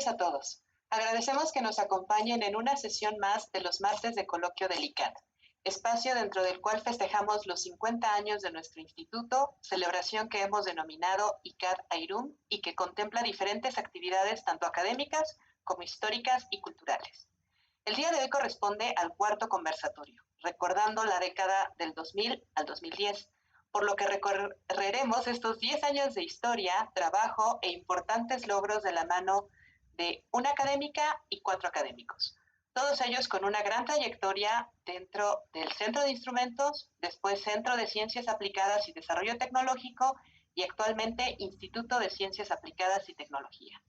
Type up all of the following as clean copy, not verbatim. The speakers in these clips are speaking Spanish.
tardes a todos. Agradecemos que nos acompañen en una sesión más de los martes de coloquio del ICAT, espacio dentro del cual festejamos los 50 años de nuestro instituto, celebración que hemos denominado ICAT AIRUM y que contempla diferentes actividades tanto académicas como históricas y culturales. El día de hoy corresponde al cuarto conversatorio, recordando la década del 2000 al 2010, por lo que recorreremos estos 10 años de historia, trabajo e importantes logros de la mano de una académica y 4 académicos. Todos ellos con una gran trayectoria dentro del Centro de Instrumentos, después Centro de Ciencias Aplicadas y Desarrollo Tecnológico y actualmente Instituto de Ciencias Aplicadas y Tecnología.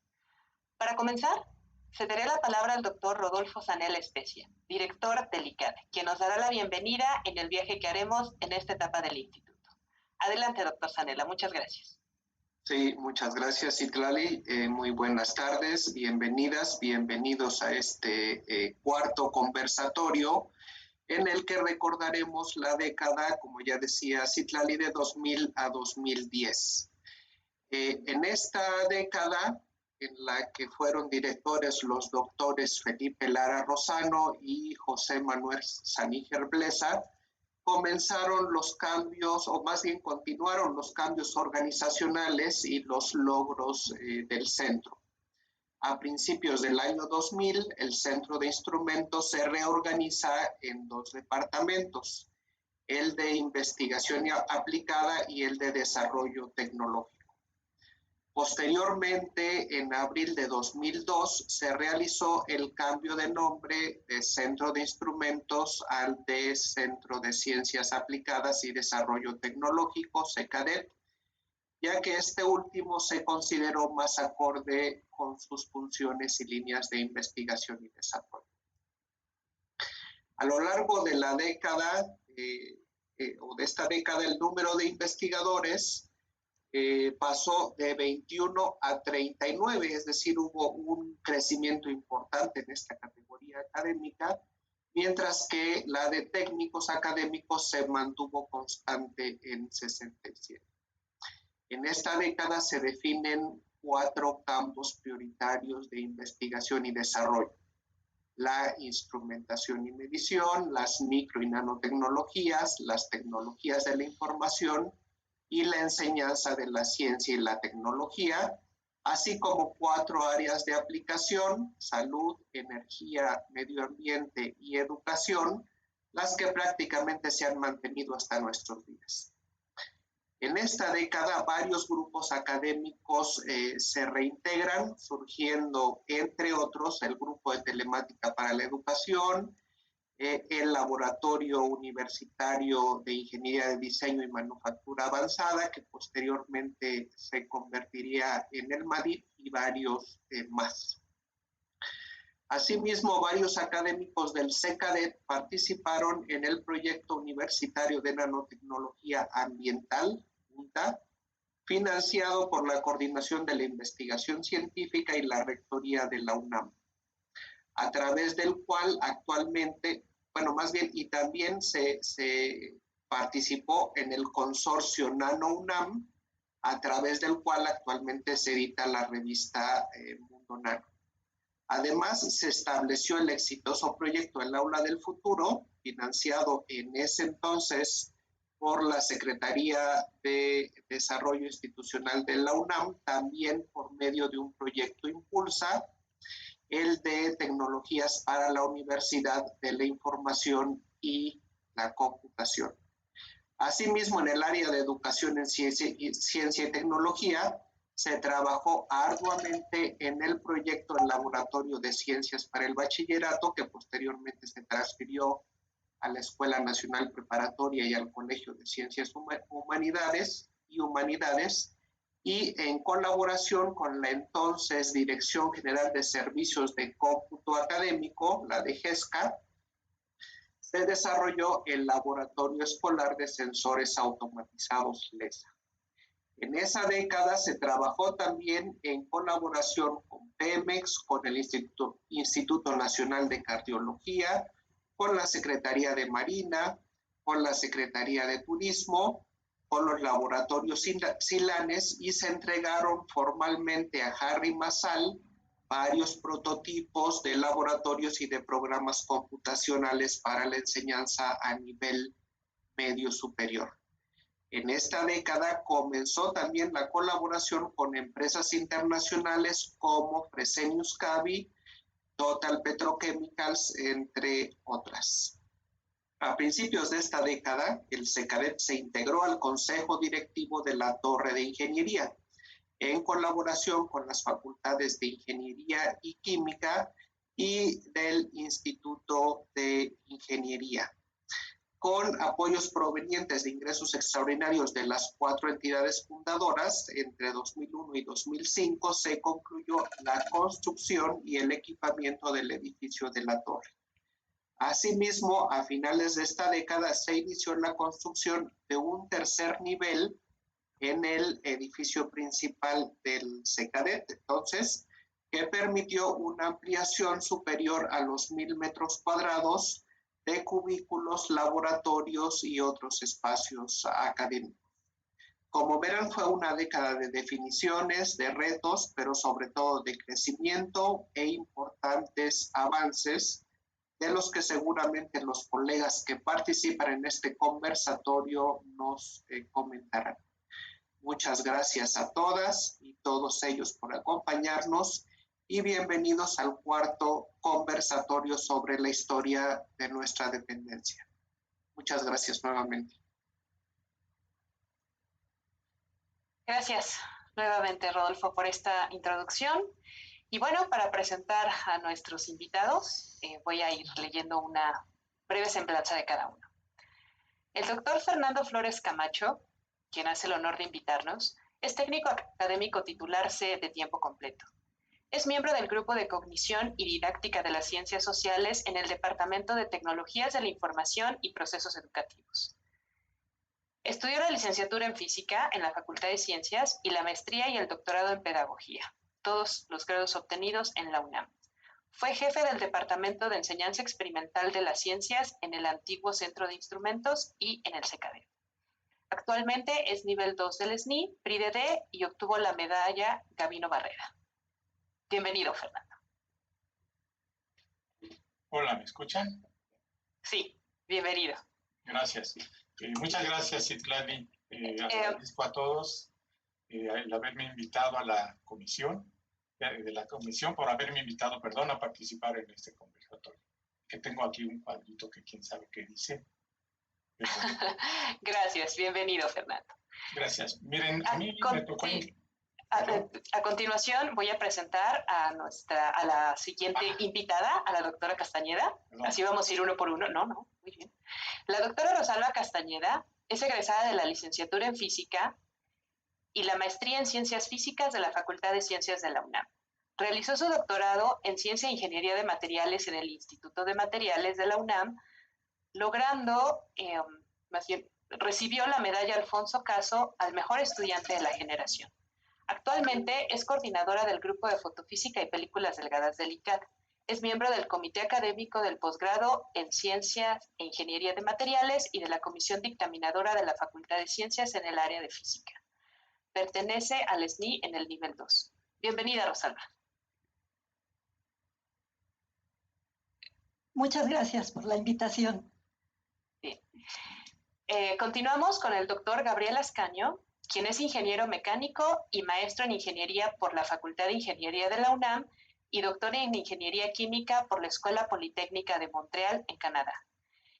Para comenzar, cederé la palabra al doctor Rodolfo Zanella Especia, director del ICAT, quien nos dará la bienvenida en el viaje que haremos en esta etapa del instituto. Adelante, doctor Zanella, muchas gracias. Sí, muchas gracias, Citlali. Muy buenas tardes, bienvenidas, bienvenidos a este cuarto conversatorio en el que recordaremos la década, como ya decía Citlali, de 2000 a 2010. En esta década, en la que fueron directores los doctores Felipe Lara Rosano y José Manuel Saníger Blesa, comenzaron los cambios, o más bien continuaron los cambios organizacionales y los logros del centro. A principios del año 2000, el Centro de Instrumentos se reorganiza en 2 departamentos, el de Investigación Aplicada y el de Desarrollo Tecnológico. Posteriormente, en abril de 2002, se realizó el cambio de nombre de Centro de Instrumentos al de Centro de Ciencias Aplicadas y Desarrollo Tecnológico, CECADET, ya que este último se consideró más acorde con sus funciones y líneas de investigación y desarrollo. A lo largo de la década, o de esta década, el número de investigadores pasó de 21 a 39, es decir, hubo un crecimiento importante en esta categoría académica, mientras que la de técnicos académicos se mantuvo constante en 67. En esta década se definen 4 campos prioritarios de investigación y desarrollo: la instrumentación y medición, las micro y nanotecnologías, las tecnologías de la información y la enseñanza de la ciencia y la tecnología, así como 4 áreas de aplicación: salud, energía, medio ambiente y educación, las que prácticamente se han mantenido hasta nuestros días. En esta década, varios grupos académicos se reintegran, surgiendo, entre otros, el Grupo de Telemática para la Educación, el Laboratorio Universitario de Ingeniería de Diseño y Manufactura Avanzada, que posteriormente se convertiría en el MADIT, y varios más. Asimismo, varios académicos del CECADET participaron en el Proyecto Universitario de Nanotecnología Ambiental, UNTA, financiado por la Coordinación de la Investigación Científica y la Rectoría de la UNAM, a través del cual actualmente, y también se participó en el consorcio Nano UNAM, a través del cual actualmente se edita la revista Mundo Nano. Además, se estableció el exitoso proyecto El Aula del Futuro, financiado en ese entonces por la Secretaría de Desarrollo Institucional de la UNAM, también por medio de un proyecto Impulsa, el de Tecnologías para la Universidad de la Información y la Computación. Asimismo, en el área de educación en ciencia y tecnología, se trabajó arduamente en el proyecto del Laboratorio de Ciencias para el Bachillerato, que posteriormente se transfirió a la Escuela Nacional Preparatoria y al Colegio de Ciencias Humanidades, y en colaboración con la entonces Dirección General de Servicios de Cómputo Académico, la de GESCA, se desarrolló el Laboratorio Escolar de Sensores Automatizados LESA. En esa década se trabajó también en colaboración con Pemex, con el Instituto Nacional de Cardiología, con la Secretaría de Marina, con la Secretaría de Turismo, con los laboratorios Silanes, y se entregaron formalmente a Harry Massal varios prototipos de laboratorios y de programas computacionales para la enseñanza a nivel medio superior. En esta década comenzó también la colaboración con empresas internacionales como Fresenius Kabi, Total Petrochemicals, entre otras. A principios de esta década, el CECADET se integró al Consejo Directivo de la Torre de Ingeniería, en colaboración con las facultades de Ingeniería y Química y del Instituto de Ingeniería. Con apoyos provenientes de ingresos extraordinarios de las 4 entidades fundadoras, entre 2001 y 2005 se concluyó la construcción y el equipamiento del edificio de la torre. Asimismo, a finales de esta década se inició la construcción de un tercer nivel en el edificio principal del CECADET, entonces, que permitió una ampliación superior a los 1,000 metros cuadrados de cubículos, laboratorios y otros espacios académicos. Como verán, fue una década de definiciones, de retos, pero sobre todo de crecimiento e importantes avances, de los que seguramente los colegas que participan en este conversatorio nos comentarán. Muchas gracias a todas y todos ellos por acompañarnos y bienvenidos al cuarto conversatorio sobre la historia de nuestra dependencia. Muchas gracias nuevamente. Gracias nuevamente, Rodolfo, por esta introducción. Y bueno, para presentar a nuestros invitados, voy a ir leyendo una breve semblanza de cada uno. El doctor Fernando Flores Camacho, quien hace el honor de invitarnos, es técnico académico titular C de tiempo completo. Es miembro del Grupo de Cognición y Didáctica de las Ciencias Sociales en el Departamento de Tecnologías de la Información y Procesos Educativos. Estudió la licenciatura en Física en la Facultad de Ciencias y la maestría y el doctorado en Pedagogía, todos los grados obtenidos en la UNAM. Fue jefe del Departamento de Enseñanza Experimental de las Ciencias en el antiguo Centro de Instrumentos y en el CECADET. Actualmente es nivel 2 del SNI, PRI D y obtuvo la medalla Gabino Barrera. Bienvenido, Fernando. Hola, ¿me escuchan? Sí, bienvenido. Gracias. Muchas gracias, Citlali. Agradezco a todos el haberme invitado a la comisión, por haberme invitado, perdón, a participar en este conversatorio. Que tengo aquí un cuadrito que quién sabe qué dice. Pero... Gracias, bienvenido, Fernando. Gracias. Miren, a mí me tocó... A continuación voy a presentar a la siguiente invitada, a la doctora Castañeda. Perdón. Así vamos a ir uno por uno. No, muy bien. La doctora Rosalba Castañeda es egresada de la licenciatura en Física y la maestría en Ciencias Físicas de la Facultad de Ciencias de la UNAM. Realizó su doctorado en Ciencia e Ingeniería de Materiales en el Instituto de Materiales de la UNAM, logrando, recibió la medalla Alfonso Caso al mejor estudiante de la generación. Actualmente es coordinadora del Grupo de Fotofísica y Películas Delgadas del ICAD. Es miembro del Comité Académico del Posgrado en Ciencias e Ingeniería de Materiales y de la Comisión Dictaminadora de la Facultad de Ciencias en el área de Física. Pertenece al SNI en el nivel 2. Bienvenida, Rosalba. Muchas gracias por la invitación. Bien. Continuamos con el doctor Gabriel Ascaño, quien es ingeniero mecánico y maestro en ingeniería por la Facultad de Ingeniería de la UNAM y doctor en ingeniería química por la Escuela Politécnica de Montreal, en Canadá.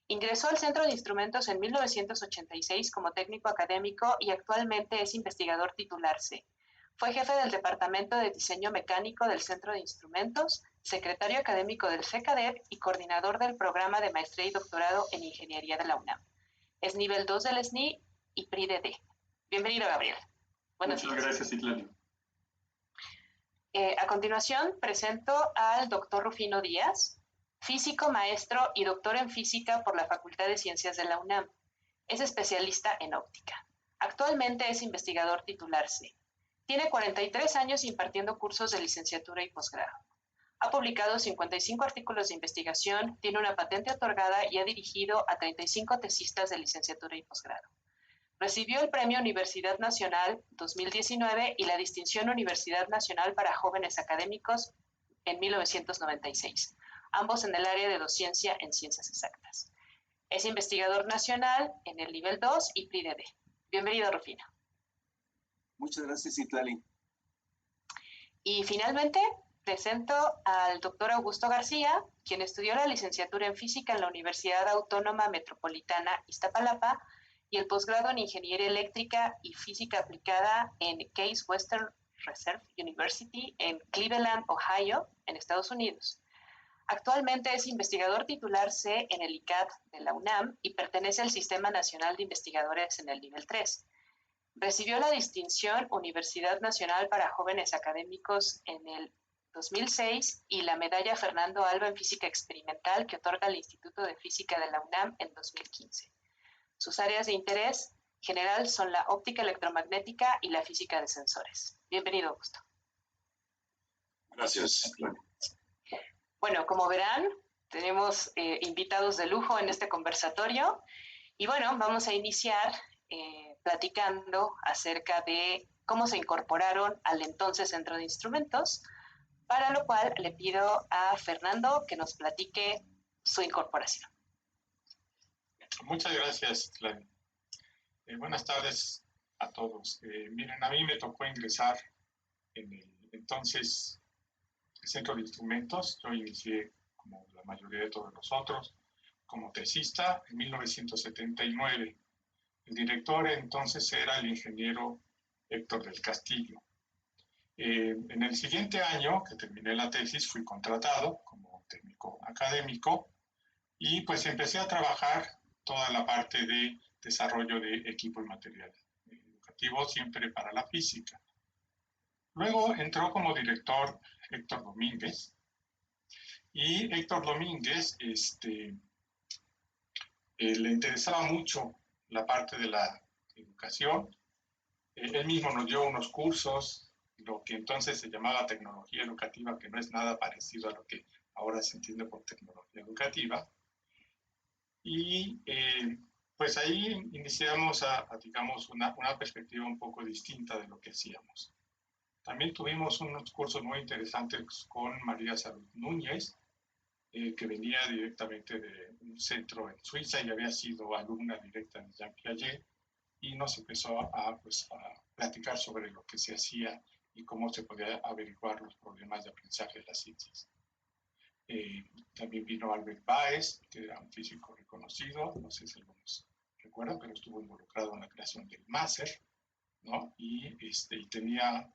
Ingresó al Centro de Instrumentos en 1986 como técnico académico y actualmente es investigador titular C. Fue jefe del Departamento de Diseño Mecánico del Centro de Instrumentos, secretario académico del CECADET y coordinador del programa de maestría y doctorado en ingeniería de la UNAM. Es nivel 2 del SNI y PRI D. Bienvenido, Gabriel. Muchas gracias, Citlali. A continuación, presento al doctor Rufino Díaz, físico, maestro y doctor en física por la Facultad de Ciencias de la UNAM. Es especialista en óptica. Actualmente es investigador titular C. Tiene 43 años impartiendo cursos de licenciatura y posgrado. Ha publicado 55 artículos de investigación, tiene una patente otorgada y ha dirigido a 35 tesistas de licenciatura y posgrado. Recibió el Premio Universidad Nacional 2019 y la Distinción Universidad Nacional para Jóvenes Académicos en 1996, ambos en el área de docencia en ciencias exactas. Es investigador nacional en el nivel 2 y PRI-DD. Bienvenido, Rufino. Muchas gracias, Citlali. Y finalmente, presento al doctor Augusto García, quien estudió la licenciatura en física en la Universidad Autónoma Metropolitana Iztapalapa y el posgrado en ingeniería eléctrica y física aplicada en Case Western Reserve University en Cleveland, Ohio, en Estados Unidos. Actualmente es investigador titular C en el ICAT de la UNAM y pertenece al Sistema Nacional de Investigadores en el nivel 3. Recibió la distinción Universidad Nacional para Jóvenes Académicos en el 2006 y la medalla Fernando Alba en Física Experimental que otorga el Instituto de Física de la UNAM en 2015. Sus áreas de interés general son la óptica electromagnética y la física de sensores. Bienvenido, Augusto. Gracias. Bueno, como verán, tenemos invitados de lujo en este conversatorio y bueno, vamos a iniciar platicando acerca de cómo se incorporaron al entonces Centro de Instrumentos, para lo cual le pido a Fernando que nos platique su incorporación. Muchas gracias, Claudia. Buenas tardes a todos. Miren, a mí me tocó ingresar en el entonces Centro de Instrumentos. Yo inicié, como la mayoría de todos nosotros, como tesista en 1979. El director entonces era el ingeniero Héctor del Castillo. En el siguiente año que terminé la tesis fui contratado como técnico académico y pues empecé a trabajar toda la parte de desarrollo de equipo y material educativo, siempre para la física. Luego entró como director Héctor Domínguez y Héctor Domínguez le interesaba mucho la parte de la educación. Él mismo nos dio unos cursos, lo que entonces se llamaba tecnología educativa, que no es nada parecido a lo que ahora se entiende por tecnología educativa. Y pues ahí iniciamos digamos, una perspectiva un poco distinta de lo que hacíamos. También tuvimos unos cursos muy interesantes con María Salud Núñez, que venía directamente de un centro en Suiza y había sido alumna directa de Jean Piaget, y nos empezó a platicar sobre lo que se hacía y cómo se podía averiguar los problemas de aprendizaje de las ciencias. También vino Albert Baez, que era un físico reconocido, no sé si algunos recuerdan, pero estuvo involucrado en la creación del MASER, ¿no? Y tenía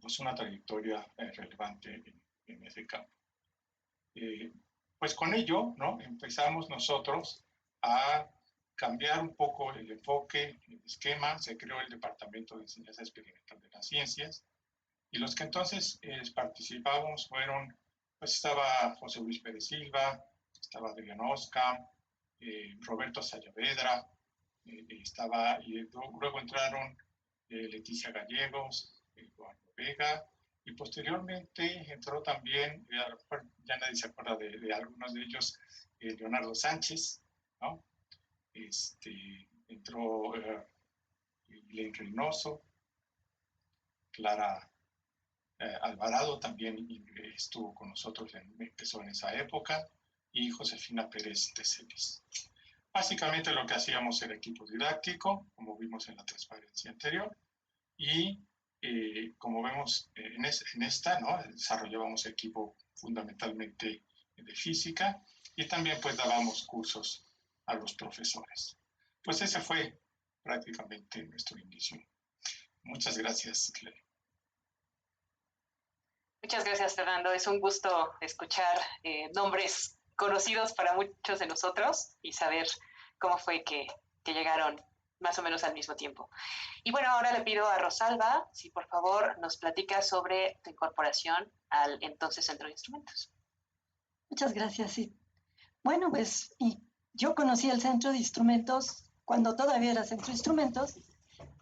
pues una trayectoria relevante en ese campo. Pues con ello, ¿no? Empezamos nosotros a cambiar un poco el enfoque, el esquema. Se creó el Departamento de Enseñanza Experimental de las Ciencias y los que entonces participábamos fueron, pues estaba José Luis Pérez Silva, estaba Adrián Osca, Roberto Sayavedra, y luego entraron Leticia Gallegos, Eduardo Vega, y posteriormente entró también, a lo mejor ya nadie se acuerda de algunos de ellos, Leonardo Sánchez, ¿no? Entró Elaine Reynoso, Clara Alvarado también estuvo con nosotros, empezó en esa época, y Josefina Pérez de Celis. Básicamente lo que hacíamos era equipo didáctico, como vimos en la transparencia anterior, y como vemos en esta, ¿no? Desarrollábamos equipo fundamentalmente de física y también pues dábamos cursos a los profesores. Pues ese fue prácticamente nuestro inicio. Muchas gracias, Claire. Muchas gracias, Fernando. Es un gusto escuchar nombres conocidos para muchos de nosotros y saber cómo fue que llegaron más o menos al mismo tiempo. Y bueno, ahora le pido a Rosalba si por favor nos platica sobre tu incorporación al entonces Centro de Instrumentos. Muchas gracias, sí. Bueno, pues yo conocí el Centro de Instrumentos cuando todavía era Centro de Instrumentos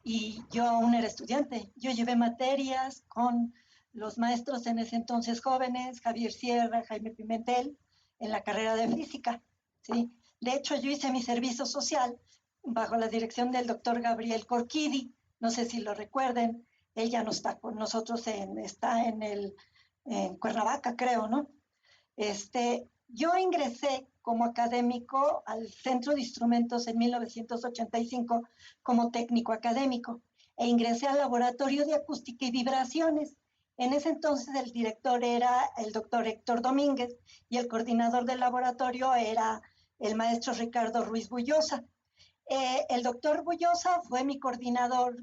y yo aún era estudiante. Yo llevé materias con los maestros en ese entonces jóvenes, Javier Sierra, Jaime Pimentel, en la carrera de física, ¿sí? De hecho, yo hice mi servicio social bajo la dirección del doctor Gabriel Corquidi, no sé si lo recuerden, él ya no está con nosotros, está en el en Cuernavaca, creo, ¿no? Yo ingresé como académico al Centro de Instrumentos en 1985 como técnico académico e ingresé al Laboratorio de Acústica y Vibraciones. En ese entonces el director era el doctor Héctor Domínguez y el coordinador del laboratorio era el maestro Ricardo Ruiz Bullosa. El doctor Bullosa fue mi coordinador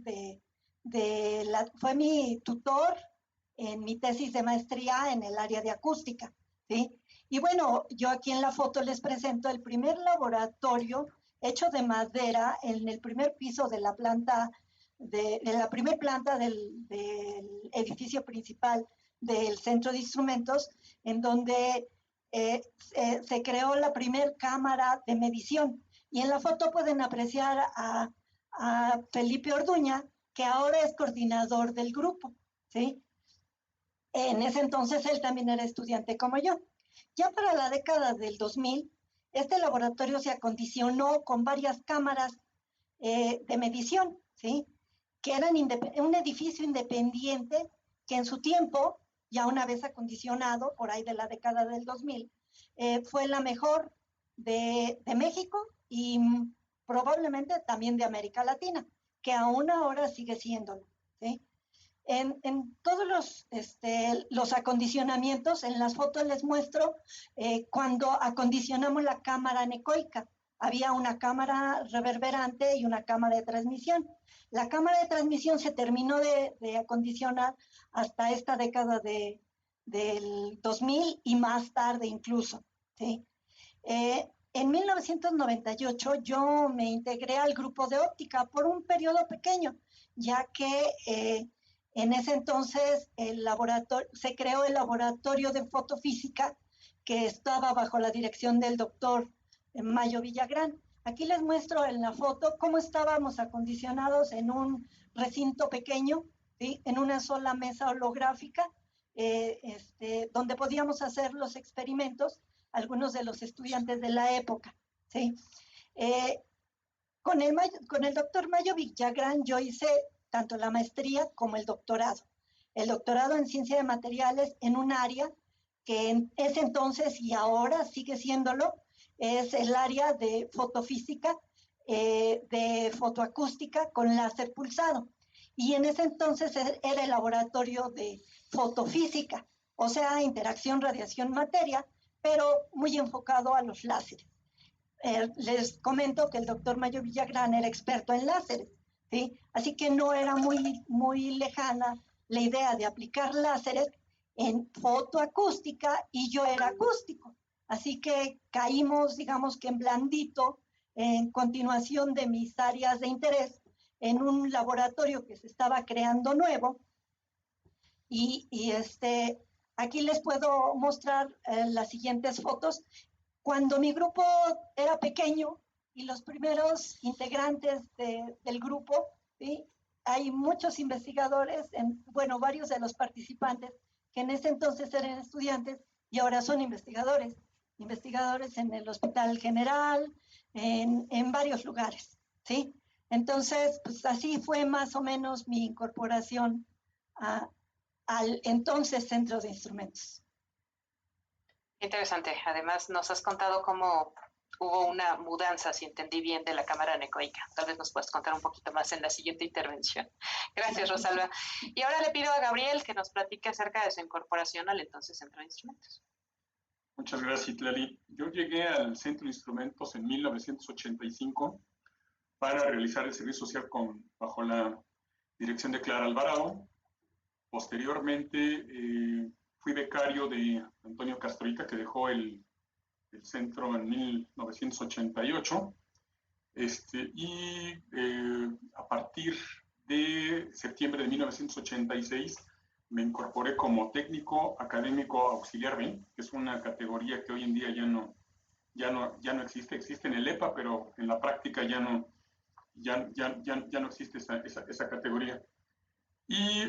fue mi tutor en mi tesis de maestría en el área de acústica, ¿sí? Y bueno, yo aquí en la foto les presento el primer laboratorio hecho de madera en el primer piso de la planta, de la primer planta del edificio principal del Centro de Instrumentos, en donde se creó la primer cámara de medición. Y en la foto pueden apreciar a Felipe Orduña, que ahora es coordinador del grupo, ¿sí? En ese entonces él también era estudiante como yo. Ya para la década del 2000, este laboratorio se acondicionó con varias cámaras de medición, ¿sí? Que eran un edificio independiente que en su tiempo, ya una vez acondicionado, por ahí de la década del 2000, fue la mejor de México y probablemente también de América Latina, que aún ahora sigue siéndolo, ¿sí? En todos los acondicionamientos, en las fotos les muestro cuando acondicionamos la cámara anecoica. Había una cámara reverberante y una cámara de transmisión. La cámara de transmisión se terminó de acondicionar hasta esta década del 2000 y más tarde incluso, ¿sí? En 1998 yo me integré al grupo de óptica por un periodo pequeño, ya que en ese entonces se creó el laboratorio de fotofísica que estaba bajo la dirección del doctor Mayo Villagrán. Aquí les muestro en la foto cómo estábamos acondicionados en un recinto pequeño, ¿sí? En una sola mesa holográfica, donde podíamos hacer los experimentos, algunos de los estudiantes de la época, ¿sí? Con el doctor Mayo Villagrán yo hice tanto la maestría como el doctorado. El doctorado en ciencia de materiales en un área que en ese entonces y ahora sigue siéndolo, es el área de fotofísica, de fotoacústica con láser pulsado. Y en ese entonces era el laboratorio de fotofísica, o sea, interacción, radiación, materia, pero muy enfocado a los láseres. Les comento que el doctor Mayo Villagrán era experto en láseres, ¿sí? Así que no era muy lejana la idea de aplicar láseres en fotoacústica y yo era acústico. Así que caímos, digamos que en blandito, en continuación de mis áreas de interés, en un laboratorio que se estaba creando nuevo. Aquí les puedo mostrar las siguientes fotos. Cuando mi grupo era pequeño y los primeros integrantes del grupo, ¿sí? Hay muchos investigadores, varios de los participantes que en ese entonces eran estudiantes y ahora son investigadores en el Hospital General, en varios lugares, ¿sí? Entonces, pues así fue más o menos mi incorporación al entonces Centro de Instrumentos. Interesante. Además, nos has contado cómo hubo una mudanza, si entendí bien, de la cámara anecoica. Tal vez nos puedas contar un poquito más en la siguiente intervención. Gracias, Rosalba. Y ahora le pido a Gabriel que nos platique acerca de su incorporación al entonces Centro de Instrumentos. Muchas gracias, Citlali. Yo llegué al Centro de Instrumentos en 1985 para realizar el servicio social bajo la dirección de Clara Alvarado. Posteriormente, fui becario de Antonio Castorica, que dejó el centro en 1988. A partir de septiembre de 1986 me incorporé como técnico académico auxiliar B, que es una categoría que hoy en día ya no existe. Existe en el EPA, pero en la práctica ya no existe esa categoría. Y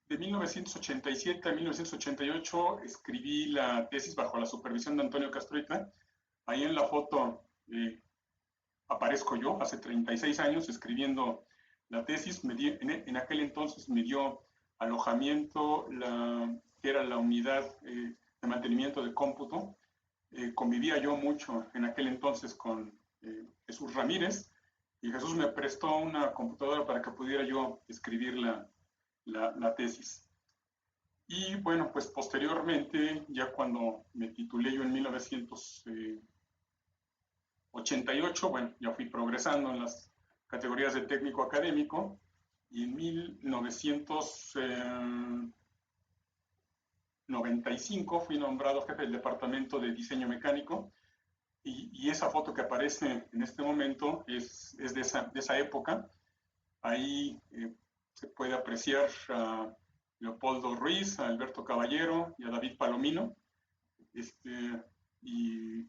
de 1987 a 1988 escribí la tesis bajo la supervisión de Antonio Castorica. Ahí en la foto aparezco yo, hace 36 años, escribiendo la tesis. En aquel entonces me dio alojamiento, que era la unidad de mantenimiento de cómputo. Convivía yo mucho en aquel entonces con Jesús Ramírez, y Jesús me prestó una computadora para que pudiera yo escribir la tesis. Y bueno, pues posteriormente, ya cuando me titulé yo en 1988, bueno, ya fui progresando en las categorías de técnico académico, y en 1995 fui nombrado jefe del departamento de diseño mecánico, y esa foto que aparece en este momento es de esa época. Ahí se puede apreciar a Leopoldo Ruiz, a Alberto Caballero y a David Palomino. Y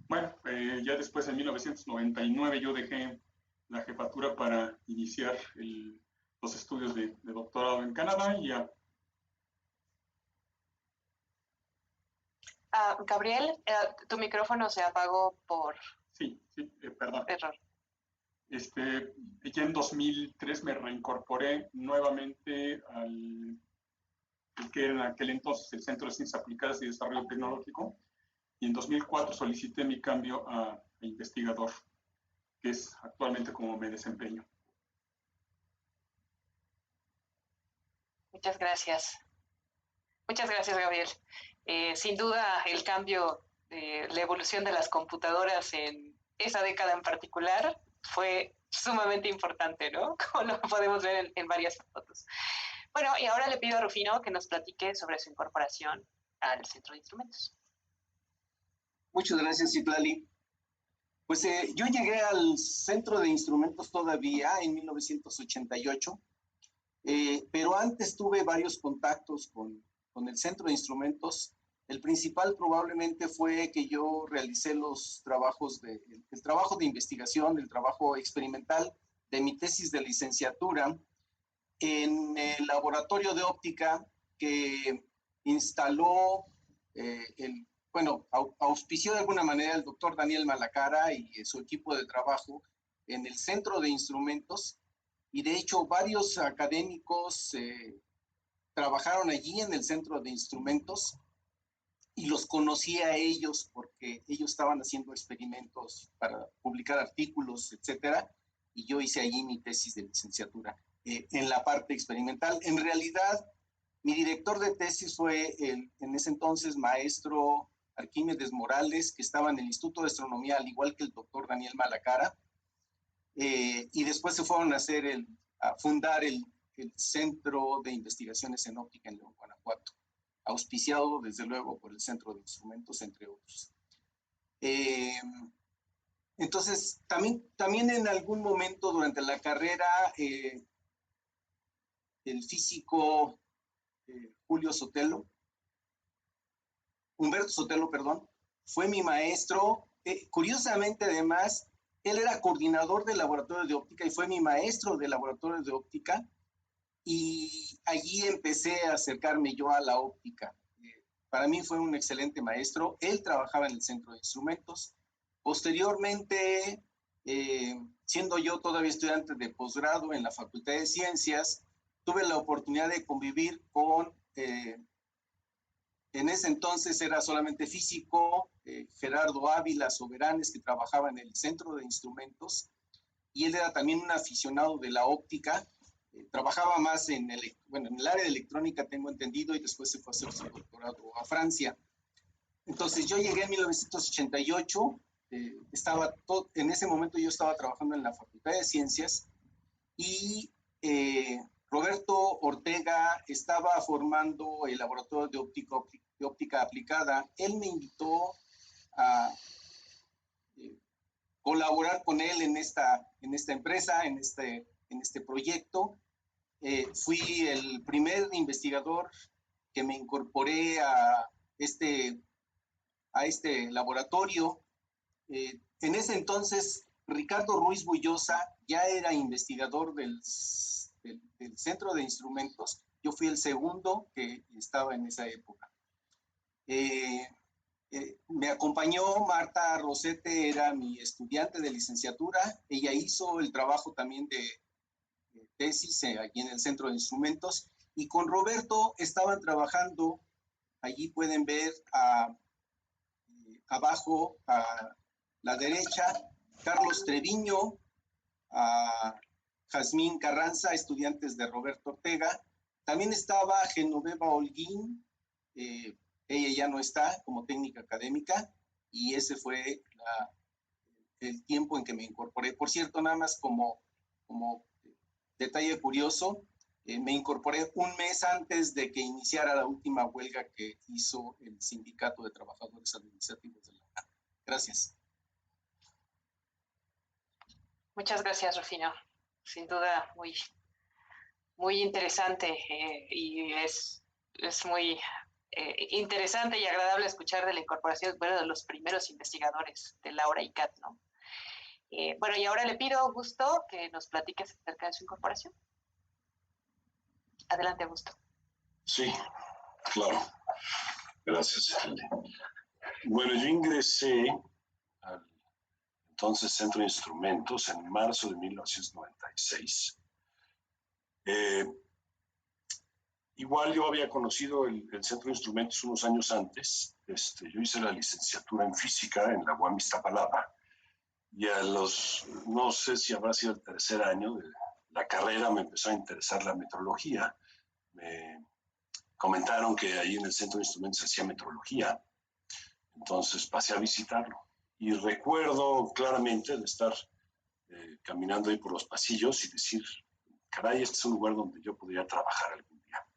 bueno, ya después en 1999 yo dejé la jefatura para iniciar los estudios de doctorado en Canadá, y ya. Gabriel, tu micrófono se apagó por perdón. error. Ya en 2003 me reincorporé nuevamente al que era en aquel entonces el Centro de Ciencias Aplicadas y Desarrollo Tecnológico, y en 2004 solicité mi cambio a investigador, que es actualmente como me desempeño. Muchas gracias. Muchas gracias, Gabriel. Sin duda, el cambio, la evolución de las computadoras en esa década en particular fue sumamente importante, ¿no? Como lo podemos ver en varias fotos. Bueno, y ahora le pido a Rufino que nos platique sobre su incorporación al Centro de Instrumentos. Muchas gracias, Citlali. Pues yo llegué al Centro de Instrumentos todavía en 1988, pero antes tuve varios contactos con el Centro de Instrumentos. El principal probablemente fue que yo realicé los trabajos el trabajo de investigación, el trabajo experimental de mi tesis de licenciatura en el laboratorio de óptica que instaló, auspició de alguna manera el doctor Daniel Malacara y su equipo de trabajo en el Centro de Instrumentos, y de hecho varios académicos trabajaron allí en el Centro de Instrumentos, y los conocí a ellos porque ellos estaban haciendo experimentos para publicar artículos, etcétera, y yo hice allí mi tesis de licenciatura en la parte experimental. En realidad, mi director de tesis fue en ese entonces maestro Arquímedes Morales, que estaba en el Instituto de Astronomía, al igual que el doctor Daniel Malacara, y después se fueron a fundar el Centro de Investigaciones en Óptica en León, Guanajuato, auspiciado desde luego por el Centro de Instrumentos, entre otros. Entonces, también en algún momento durante la carrera, el físico Humberto Sotelo, fue mi maestro. Curiosamente, además, él era coordinador del laboratorio de óptica y fue mi maestro del laboratorio de óptica, y allí empecé a acercarme yo a la óptica. Para mí fue un excelente maestro. Él trabajaba en el Centro de Instrumentos. Posteriormente, siendo yo todavía estudiante de posgrado en la Facultad de Ciencias, tuve la oportunidad de convivir con, en ese entonces era solamente físico, Gerardo Ávila Soberanes, que trabajaba en el Centro de Instrumentos, y él era también un aficionado de la óptica. Trabajaba más en el área de electrónica, tengo entendido, y después se fue a hacer su doctorado a Francia. Entonces yo llegué en 1988, en ese momento yo estaba trabajando en la Facultad de Ciencias, y Roberto Ortega estaba formando el laboratorio de óptica aplicada. Él me invitó a colaborar con él en esta empresa, en este proyecto. Fui el primer investigador que me incorporé a este laboratorio. En ese entonces, Ricardo Ruiz Bullosa ya era investigador del Centro de Instrumentos. Yo fui el segundo que estaba en esa época. Me acompañó Marta Rosete, era mi estudiante de licenciatura. Ella hizo el trabajo también de tesis aquí en el Centro de Instrumentos, Y con Roberto estaban trabajando, allí pueden ver abajo a la derecha, Carlos Treviño, a Jazmín Carranza, estudiantes de Roberto Ortega. También estaba Genoveva Holguín, ella ya no está como técnica académica, y ese fue el tiempo en que me incorporé. Por cierto, nada más como detalle curioso, me incorporé un mes antes de que iniciara la última huelga que hizo el Sindicato de Trabajadores Administrativos de la UNAM. Gracias. Muchas gracias, Rufino. Sin duda, muy interesante y es muy interesante y agradable escuchar de la incorporación, bueno, de los primeros investigadores de Laura ICAT, ¿no? Bueno, y ahora le pido, Augusto, que nos platiques acerca de su incorporación. Adelante, Augusto. Sí, claro. Gracias. Bueno, yo ingresé al entonces Centro de Instrumentos en marzo de 1996. Igual yo había conocido el Centro de Instrumentos unos años antes. Yo hice la licenciatura en física en la UAM Iztapalapa y no sé si habrá sido el tercer año de la carrera, me empezó a interesar la metrología. Me comentaron que ahí en el Centro de Instrumentos se hacía metrología, entonces pasé a visitarlo. Y recuerdo claramente de estar caminando ahí por los pasillos y decir, caray, este es un lugar donde yo podría trabajar algún día.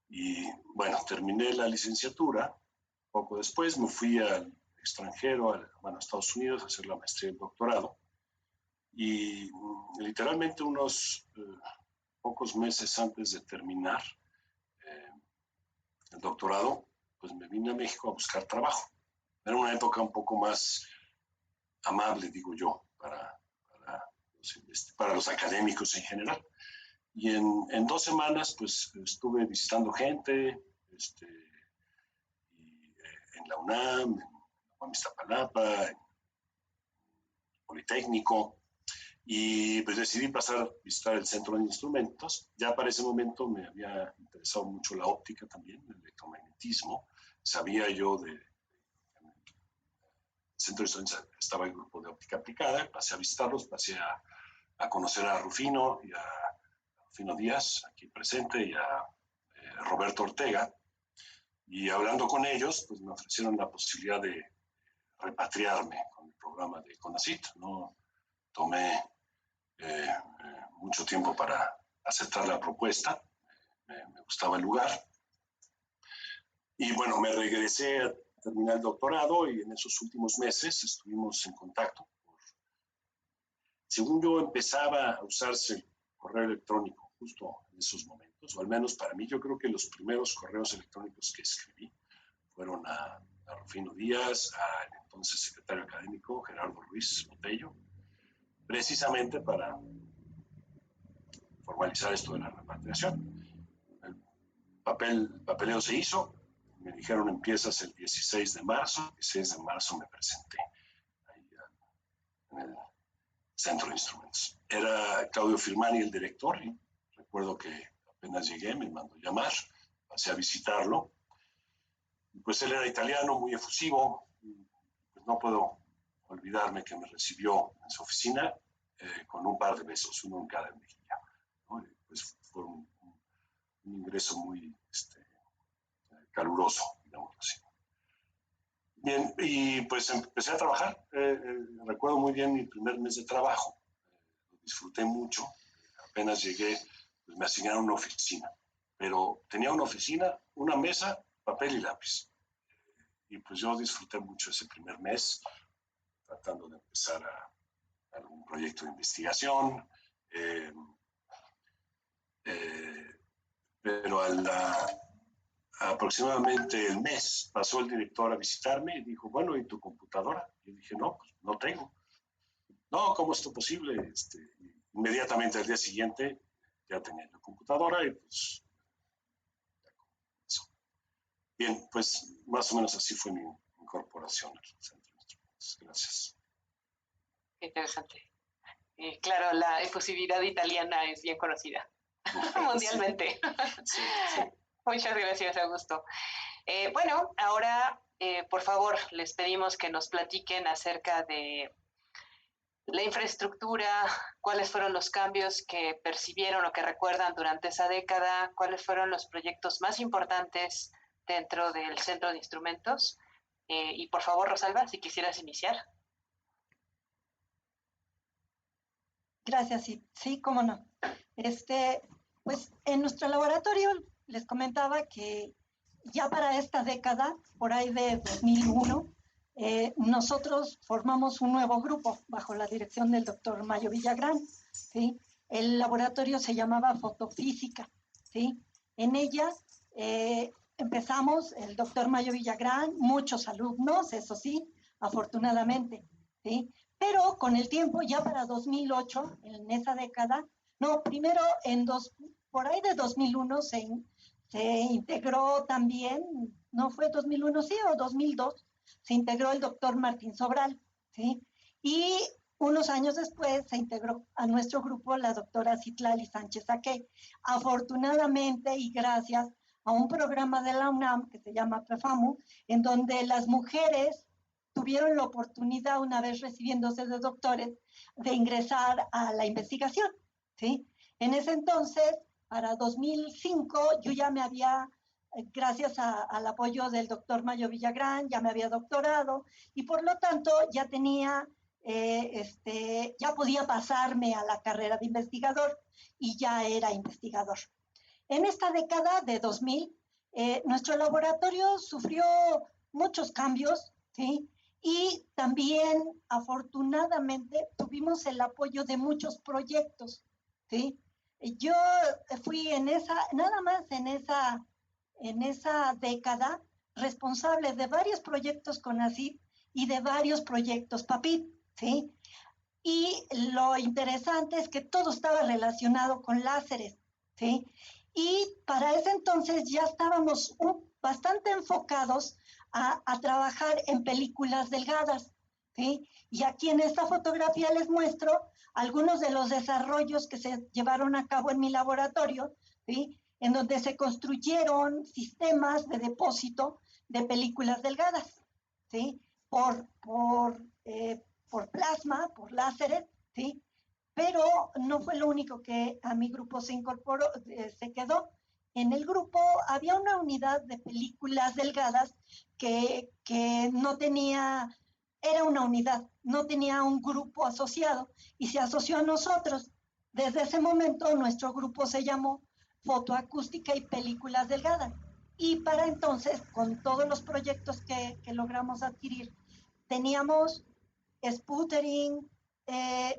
Y bueno, terminé la licenciatura. Poco después me fui al extranjero, a Estados Unidos, a hacer la maestría y el doctorado. Y literalmente unos pocos meses antes de terminar el doctorado, pues me vine a México a buscar trabajo. Era una época un poco más amable, digo yo, para los académicos en general. Y en 2 semanas, pues, estuve visitando gente, en la UNAM, en la UAM Iztapalapa, en el Politécnico, y pues decidí pasar a visitar el Centro de Instrumentos. Ya para ese momento me había interesado mucho la óptica también, el electromagnetismo. Sabía yo del Centro de Instrumentos, estaba el grupo de óptica aplicada, pasé a visitarlos, pasé a conocer a Rufino y a Rufino Díaz, aquí presente, y a Roberto Ortega. Y hablando con ellos, pues me ofrecieron la posibilidad de repatriarme con el programa de CONACYT. No tomé mucho tiempo para aceptar la propuesta, me gustaba el lugar. Y bueno, me regresé a terminar el doctorado y en esos últimos meses estuvimos en contacto. Según yo empezaba a usarse el correo electrónico justo en esos momentos, o al menos para mí, yo creo que los primeros correos electrónicos que escribí fueron a Rufino Díaz, al entonces secretario académico Gerardo Ruiz Botello, precisamente para formalizar esto de la repatriación. El papeleo se hizo, me dijeron empiezas el 16 de marzo, el 16 de marzo me presenté ahí en el Centro de Instrumentos. Era Claudio Firmani el director, y recuerdo que apenas llegué me mandó llamar, pasé a visitarlo, y pues él era italiano, muy efusivo, pues no puedo olvidarme que me recibió en su oficina con un par de besos, uno en cada mejilla, ¿no? Pues fue un ingreso muy caluroso, digamos así. Bien, y pues empecé a trabajar. Recuerdo muy bien mi primer mes de trabajo. Lo disfruté mucho. Apenas llegué, pues me asignaron una oficina. Pero tenía una oficina, una mesa, papel y lápiz. Y pues yo disfruté mucho ese primer mes, tratando de empezar algún proyecto de investigación. Pero aproximadamente el mes pasó el director a visitarme y dijo, bueno, ¿y tu computadora? Y yo dije, no, pues no tengo. No, ¿cómo es esto posible? Inmediatamente al día siguiente ya tenía la computadora y pues ya comenzó. Bien, pues más o menos así fue mi incorporación al Centro de Instrumentos. Gracias. Interesante. Claro, la efusividad italiana es bien conocida. mundialmente. Sí, sí. Muchas gracias, Augusto. Bueno, ahora, por favor, les pedimos que nos platiquen acerca de la infraestructura, cuáles fueron los cambios que percibieron o que recuerdan durante esa década, cuáles fueron los proyectos más importantes dentro del Centro de Instrumentos. Y por favor, Rosalba, si quisieras iniciar. Gracias, sí, cómo no. Pues en nuestro laboratorio les comentaba que ya para esta década, por ahí de 2001, nosotros formamos un nuevo grupo bajo la dirección del doctor Mayo Villagrán, ¿sí? El laboratorio se llamaba Fotofísica, ¿sí? En ella empezamos el doctor Mayo Villagrán, muchos alumnos, eso sí, afortunadamente, ¿sí? Pero con el tiempo, ya para 2008, en esa década, no, primero por ahí de 2001 se integró también, no fue 2001, sí, o 2002, se integró el doctor Martín Sobral, ¿sí? Y unos años después se integró a nuestro grupo la doctora Citlali Sánchez Aque. Afortunadamente y gracias a un programa de la UNAM que se llama PREFAMU, en donde las mujeres tuvieron la oportunidad, una vez recibiéndose de doctores, de ingresar a la investigación, ¿sí? En ese entonces, para 2005, yo ya me había, gracias al apoyo del doctor Mayo Villagrán, ya me había doctorado y por lo tanto ya tenía, ya podía pasarme a la carrera de investigador y ya era investigador. En esta década de 2000, nuestro laboratorio sufrió muchos cambios, ¿sí? Y también, afortunadamente, tuvimos el apoyo de muchos proyectos, ¿sí? Yo fui nada más en esa década, responsable de varios proyectos CONACYT y de varios proyectos PAPIT, ¿sí? Y lo interesante es que todo estaba relacionado con láseres, ¿sí? Y para ese entonces ya estábamos bastante enfocados a trabajar en películas delgadas, ¿sí? Y aquí en esta fotografía les muestro algunos de los desarrollos que se llevaron a cabo en mi laboratorio, ¿sí? En donde se construyeron sistemas de depósito de películas delgadas, ¿sí? Por plasma, por láseres, ¿sí? Pero no fue lo único que a mi grupo se incorporó, se quedó. En el grupo había una unidad de películas delgadas que no tenía, era una unidad, no tenía un grupo asociado y se asoció a nosotros. Desde ese momento nuestro grupo se llamó Fotoacústica y Películas Delgadas. Y para entonces, con todos los proyectos que logramos adquirir, teníamos sputtering,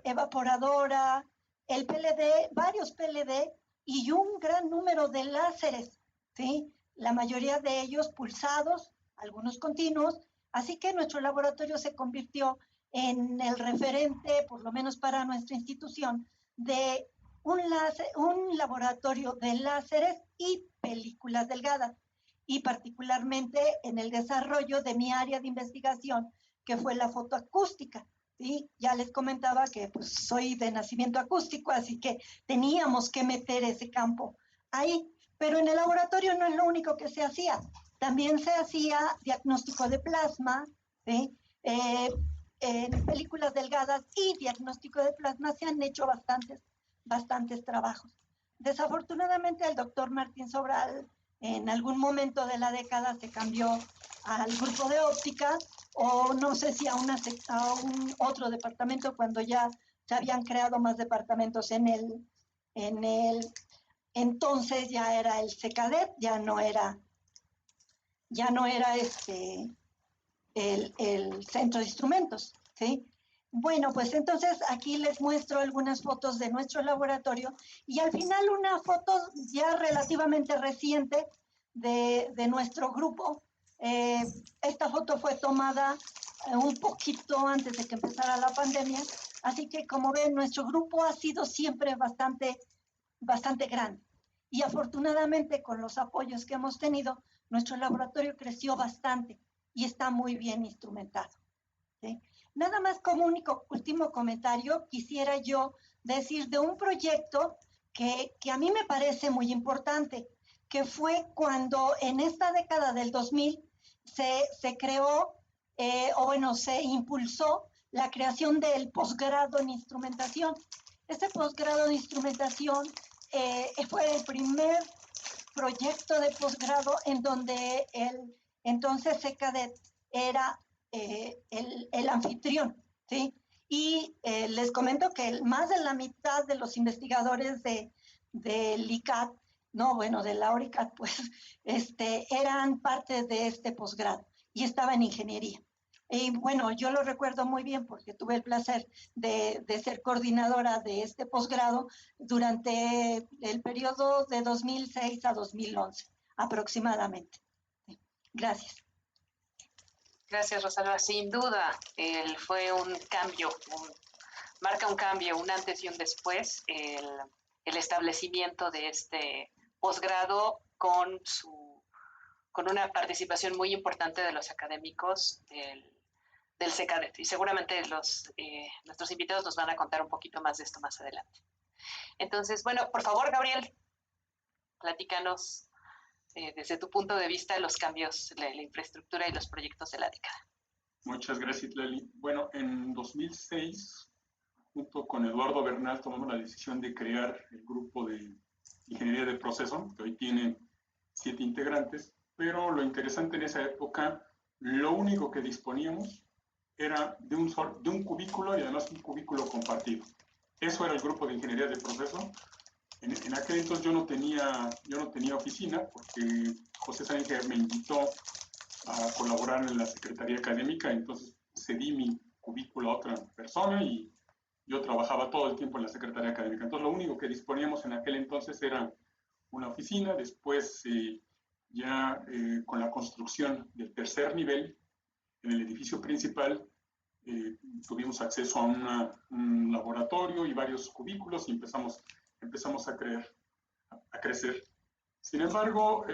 evaporadora, el PLD, varios PLD y un gran número de láseres, ¿sí? La mayoría de ellos pulsados, algunos continuos, así que nuestro laboratorio se convirtió en el referente, por lo menos para nuestra institución, de un laboratorio de láseres y películas delgadas, y particularmente en el desarrollo de mi área de investigación, que fue la fotoacústica. ¿Sí? Ya les comentaba que pues, soy de nacimiento acústico, así que teníamos que meter ese campo ahí. Pero en el laboratorio no es lo único que se hacía. También se hacía diagnóstico de plasma, ¿sí? En películas delgadas y diagnóstico de plasma se han hecho bastantes trabajos. Desafortunadamente el doctor Martín Sobral en algún momento de la década se cambió al grupo de óptica o no sé si a un otro departamento cuando ya se habían creado más departamentos en el entonces ya era el CECADET, ya no era el centro de instrumentos, ¿sí? Bueno, pues entonces aquí les muestro algunas fotos de nuestro laboratorio y al final una foto ya relativamente reciente de nuestro grupo. Esta foto fue tomada un poquito antes de que empezara la pandemia, así que como ven, nuestro grupo ha sido siempre bastante grande. Y afortunadamente con los apoyos que hemos tenido, nuestro laboratorio creció bastante y está muy bien instrumentado, ¿sí? Nada más como último comentario, quisiera yo decir de un proyecto que a mí me parece muy importante, que fue cuando en esta década del 2000 se creó, se impulsó la creación del posgrado en instrumentación. Este posgrado de instrumentación fue el primer proyecto de posgrado en donde el entonces CECADET era el anfitrión, ¿sí? Y les comento que más de la mitad de los investigadores del ICAT, de la ORICAT, pues, eran parte de este posgrado y estaba en ingeniería. Y bueno, yo lo recuerdo muy bien porque tuve el placer de ser coordinadora de este posgrado durante el periodo de 2006 a 2011, aproximadamente. Gracias. Gracias, Rosalba. Sin duda, fue un cambio, marca un cambio, un antes y un después, el establecimiento de este posgrado con una participación muy importante de los académicos del CECADET. Y seguramente nuestros invitados nos van a contar un poquito más de esto más adelante. Entonces, bueno, por favor, Gabriel, platícanos desde tu punto de vista los cambios, la infraestructura y los proyectos de la década. Muchas gracias, Lali. Bueno, en 2006, junto con Eduardo Bernal, tomamos la decisión de crear el grupo de Ingeniería de Proceso, que hoy tiene 7 integrantes, pero lo interesante en esa época, lo único que disponíamos era de un cubículo y además un cubículo compartido. Eso era el grupo de Ingeniería de Proceso. En aquel entonces yo no tenía oficina porque José Sánchez me invitó a colaborar en la Secretaría Académica, entonces cedí mi cubículo a otra persona y yo trabajaba todo el tiempo en la Secretaría Académica. Entonces lo único que disponíamos en aquel entonces era una oficina. Después con la construcción del tercer nivel en el edificio principal, tuvimos acceso a un laboratorio y varios cubículos y empezamos a crecer. Sin embargo,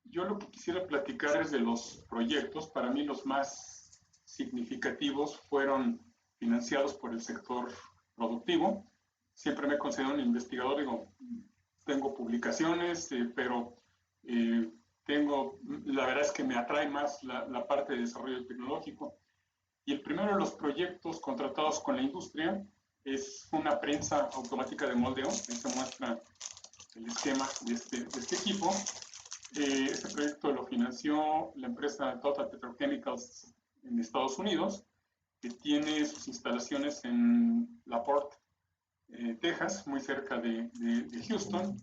yo lo que quisiera platicar es de los proyectos. Para mí los más significativos fueron financiados por el sector productivo. Siempre me he considerado un investigador, tengo publicaciones, pero la verdad es que me atrae más la parte de desarrollo tecnológico. Y el primero de los proyectos contratados con la industria es una prensa automática de moldeo. Ahí se muestra el esquema de este equipo. Este proyecto lo financió la empresa Total Petrochemicals en Estados Unidos, que tiene sus instalaciones en La Porte, Texas, muy cerca de Houston.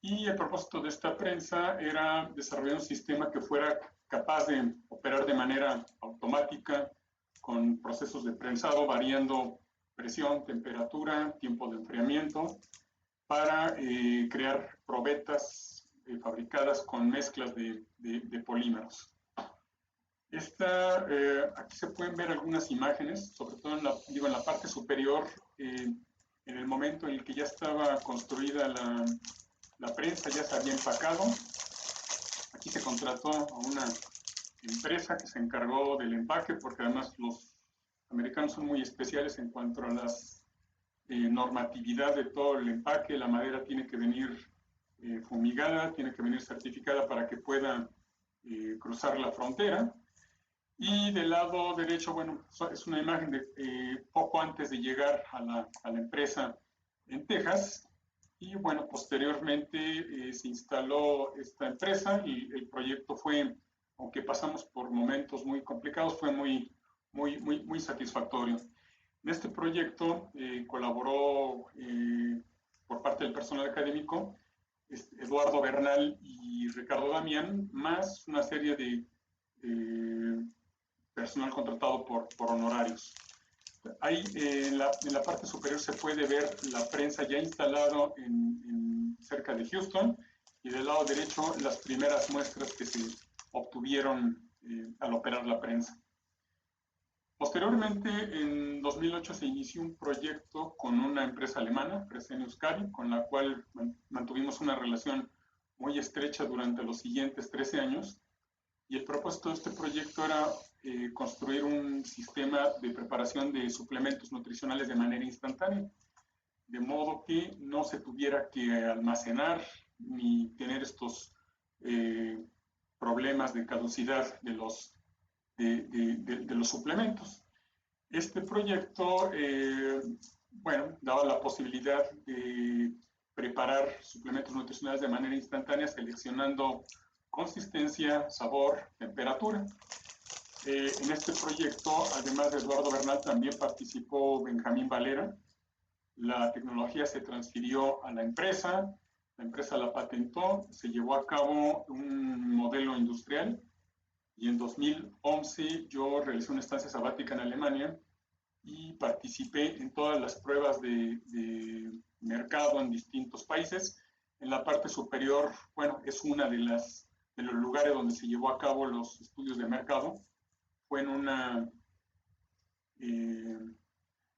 Y el propósito de esta prensa era desarrollar un sistema que fuera capaz de operar de manera automática con procesos de prensado variando presión, temperatura, tiempo de enfriamiento, para crear probetas fabricadas con mezclas de polímeros. Aquí se pueden ver algunas imágenes, sobre todo en la parte superior, en el momento en el que ya estaba construida la prensa, ya se había empacado. Aquí se contrató a una empresa que se encargó del empaque, porque además los americanos son muy especiales en cuanto a las normatividad de todo el empaque. La madera tiene que venir fumigada, tiene que venir certificada para que pueda cruzar la frontera. Y del lado derecho, bueno, es una imagen de poco antes de llegar a la empresa en Texas. Y bueno, posteriormente se instaló esta empresa y el proyecto fue, aunque pasamos por momentos muy complicados, fue muy satisfactorio. En este proyecto colaboró por parte del personal académico Eduardo Bernal y Ricardo Damián, más una serie de personal contratado por honorarios. Ahí en la parte superior se puede ver la prensa ya instalada cerca de Houston, y del lado derecho las primeras muestras que se obtuvieron al operar la prensa. Posteriormente, en 2008 se inició un proyecto con una empresa alemana, Fresenius Kabi, con la cual mantuvimos una relación muy estrecha durante los siguientes 13 años. Y el propósito de este proyecto era construir un sistema de preparación de suplementos nutricionales de manera instantánea. de modo que no se tuviera que almacenar ni tener estos problemas de caducidad de los suplementos. Este proyecto, bueno, daba la posibilidad de preparar suplementos nutricionales de manera instantánea, seleccionando consistencia, sabor, temperatura. En este proyecto, además de Eduardo Bernal, también participó Benjamín Valera. La tecnología se transfirió a la empresa la patentó, se llevó a cabo un modelo industrial y en 2011 yo realicé una estancia sabática en Alemania y participé en todas las pruebas de mercado en distintos países. En la parte superior, bueno, es una de los lugares donde se llevó a cabo los estudios de mercado. Fue en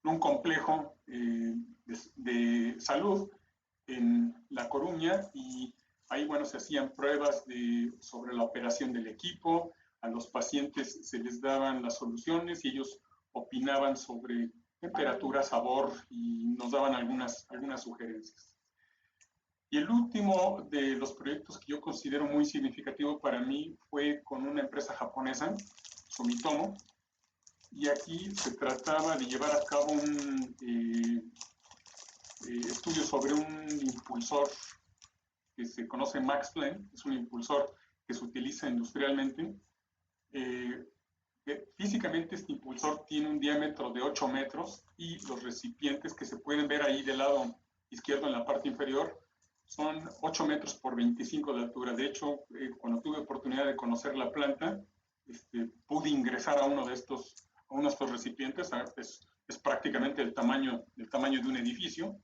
un complejo de salud en La Coruña, y ahí, bueno, se hacían pruebas sobre la operación del equipo. A los pacientes se les daban las soluciones y ellos opinaban sobre temperatura, sabor, y nos daban algunas sugerencias. Y el último de los proyectos que yo considero muy significativo para mí fue con una empresa japonesa, Sumitomo, y aquí se trataba de llevar a cabo un estudio sobre un impulsor que se conoce Max Planck. Es un impulsor que se utiliza industrialmente. Físicamente este impulsor tiene un diámetro de 8 metros y los recipientes que se pueden ver ahí del lado izquierdo en la parte inferior son 8 metros por 25 de altura. De hecho, cuando tuve oportunidad de conocer la planta, pude ingresar a uno de estos recipientes. Es prácticamente el tamaño de un edificio.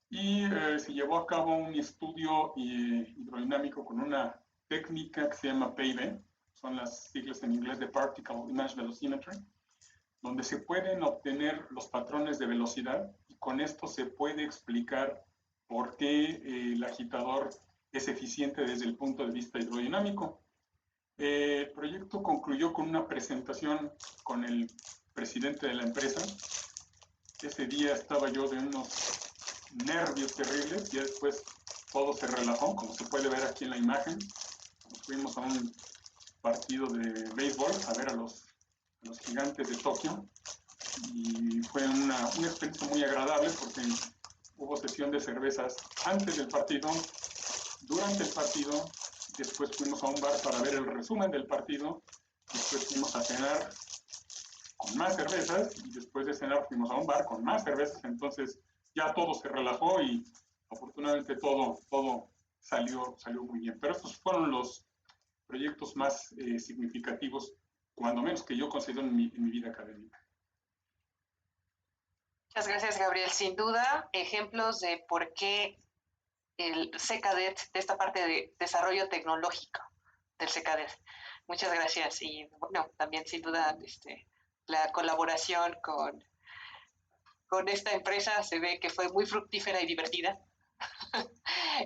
Y se llevó a cabo un estudio hidrodinámico con una técnica que se llama PIV, son las siglas en inglés de Particle Image Velocimetry, donde se pueden obtener los patrones de velocidad, y con esto se puede explicar por qué el agitador es eficiente desde el punto de vista hidrodinámico. El proyecto concluyó con una presentación con el presidente de la empresa. Ese día estaba yo de unos nervios terribles, y después todo se relajó, como se puede ver aquí en la imagen. Nos fuimos a un partido de béisbol a ver a los Gigantes de Tokio, y fue una experiencia muy agradable porque hubo sesión de cervezas antes del partido, durante el partido, después fuimos a un bar para ver el resumen del partido, después fuimos a cenar con más cervezas, y después de cenar fuimos a un bar con más cervezas. Entonces ya todo se relajó y afortunadamente todo salió muy bien. Pero estos fueron los proyectos más significativos, cuando menos que yo considero en mi vida académica. Muchas gracias, Gabriel. Sin duda, ejemplos de por qué el CECADET, de esta parte de desarrollo tecnológico del CECADET. Muchas gracias. Y bueno, también sin duda la colaboración con esta empresa se ve que fue muy fructífera y divertida.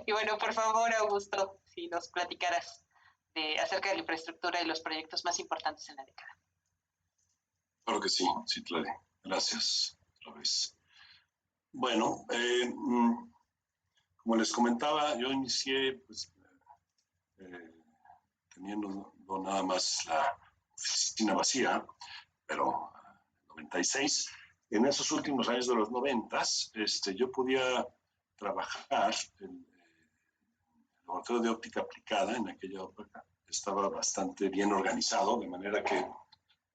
Y bueno, por favor, Augusto, si nos platicaras acerca de la infraestructura y los proyectos más importantes en la década. Claro que sí, Citlali. Gracias otra vez. Bueno, como les comentaba, yo inicié pues, teniendo no nada más la oficina vacía, pero en 96. En esos últimos años de los 90, yo podía trabajar en el laboratorio de óptica aplicada. En aquella época estaba bastante bien organizado, de manera que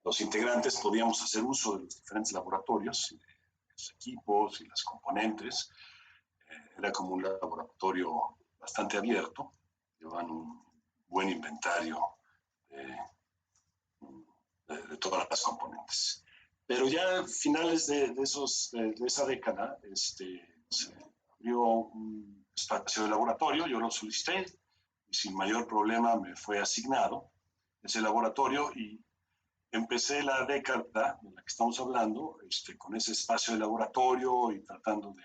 los integrantes podíamos hacer uso de los diferentes laboratorios, los equipos y las componentes. Era como un laboratorio bastante abierto, llevaban un buen inventario de todas las componentes. Pero ya a finales de esa década se abrió un espacio de laboratorio, yo lo solicité y sin mayor problema me fue asignado ese laboratorio, y empecé la década de la que estamos hablando con ese espacio de laboratorio y tratando de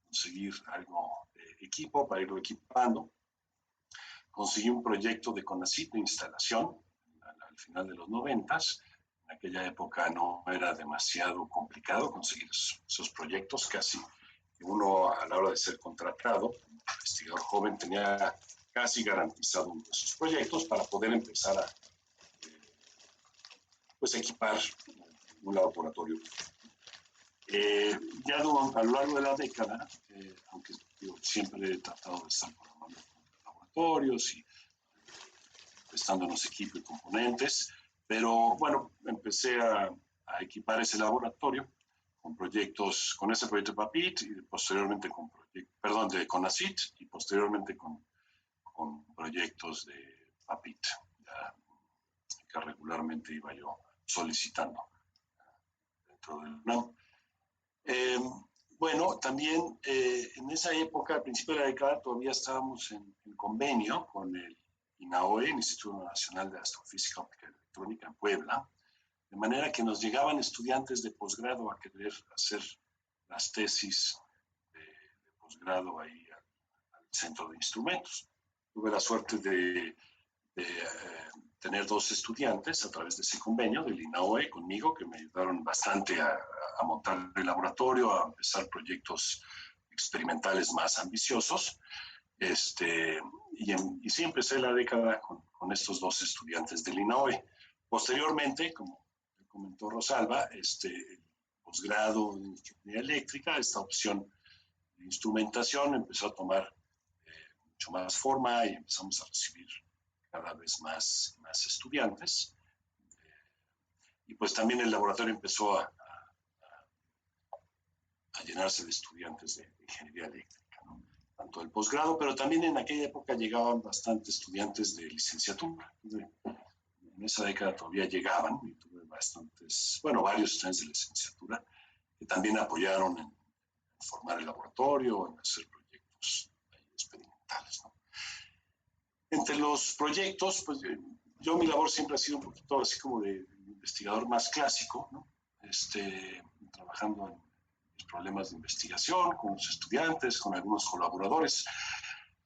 conseguir algo de equipo para irlo equipando. Conseguí un proyecto de CONACYT de instalación al final de los 90. En aquella época no era demasiado complicado conseguir esos proyectos, casi uno a la hora de ser contratado, un investigador joven, tenía casi garantizado uno de sus proyectos para poder empezar a pues, equipar un laboratorio. Ya a lo largo de la década, aunque siempre he tratado de estar programando con laboratorios y prestándonos equipo y componentes, pero bueno, empecé a equipar ese laboratorio con proyectos, con ese proyecto de PAPIT y posteriormente con de CONACYT y posteriormente con proyectos de PAPIT, que regularmente iba yo solicitando dentro del UNAM. Bueno, también en esa época, al principio de la década, todavía estábamos en convenio con el INAOE, el Instituto Nacional de Astrofísica, Óptica y Electrónica en Puebla, de manera que nos llegaban estudiantes de posgrado a querer hacer las tesis de posgrado ahí al Centro de Instrumentos. Tuve la suerte de tener 2 estudiantes a través de ese convenio del INAOE conmigo, que me ayudaron bastante a montar el laboratorio, a empezar proyectos experimentales más ambiciosos. Y sí, empecé la década con estos 2 estudiantes del INAOE. Posteriormente, como comentó Rosalba, el posgrado en ingeniería eléctrica, esta opción de instrumentación empezó a tomar mucho más forma y empezamos a recibir cada vez más estudiantes. Y pues también el laboratorio empezó a llenarse de estudiantes de ingeniería eléctrica, ¿no? Tanto del posgrado, pero también en aquella época llegaban bastantes estudiantes de licenciatura. En esa década todavía llegaban y tuve varios estudiantes de licenciatura que también apoyaron en formar el laboratorio, en hacer proyectos experimentales, ¿no? Entre los proyectos, pues mi labor siempre ha sido un poquito así como de investigador más clásico, ¿no? Trabajando en los problemas de investigación con los estudiantes, con algunos colaboradores.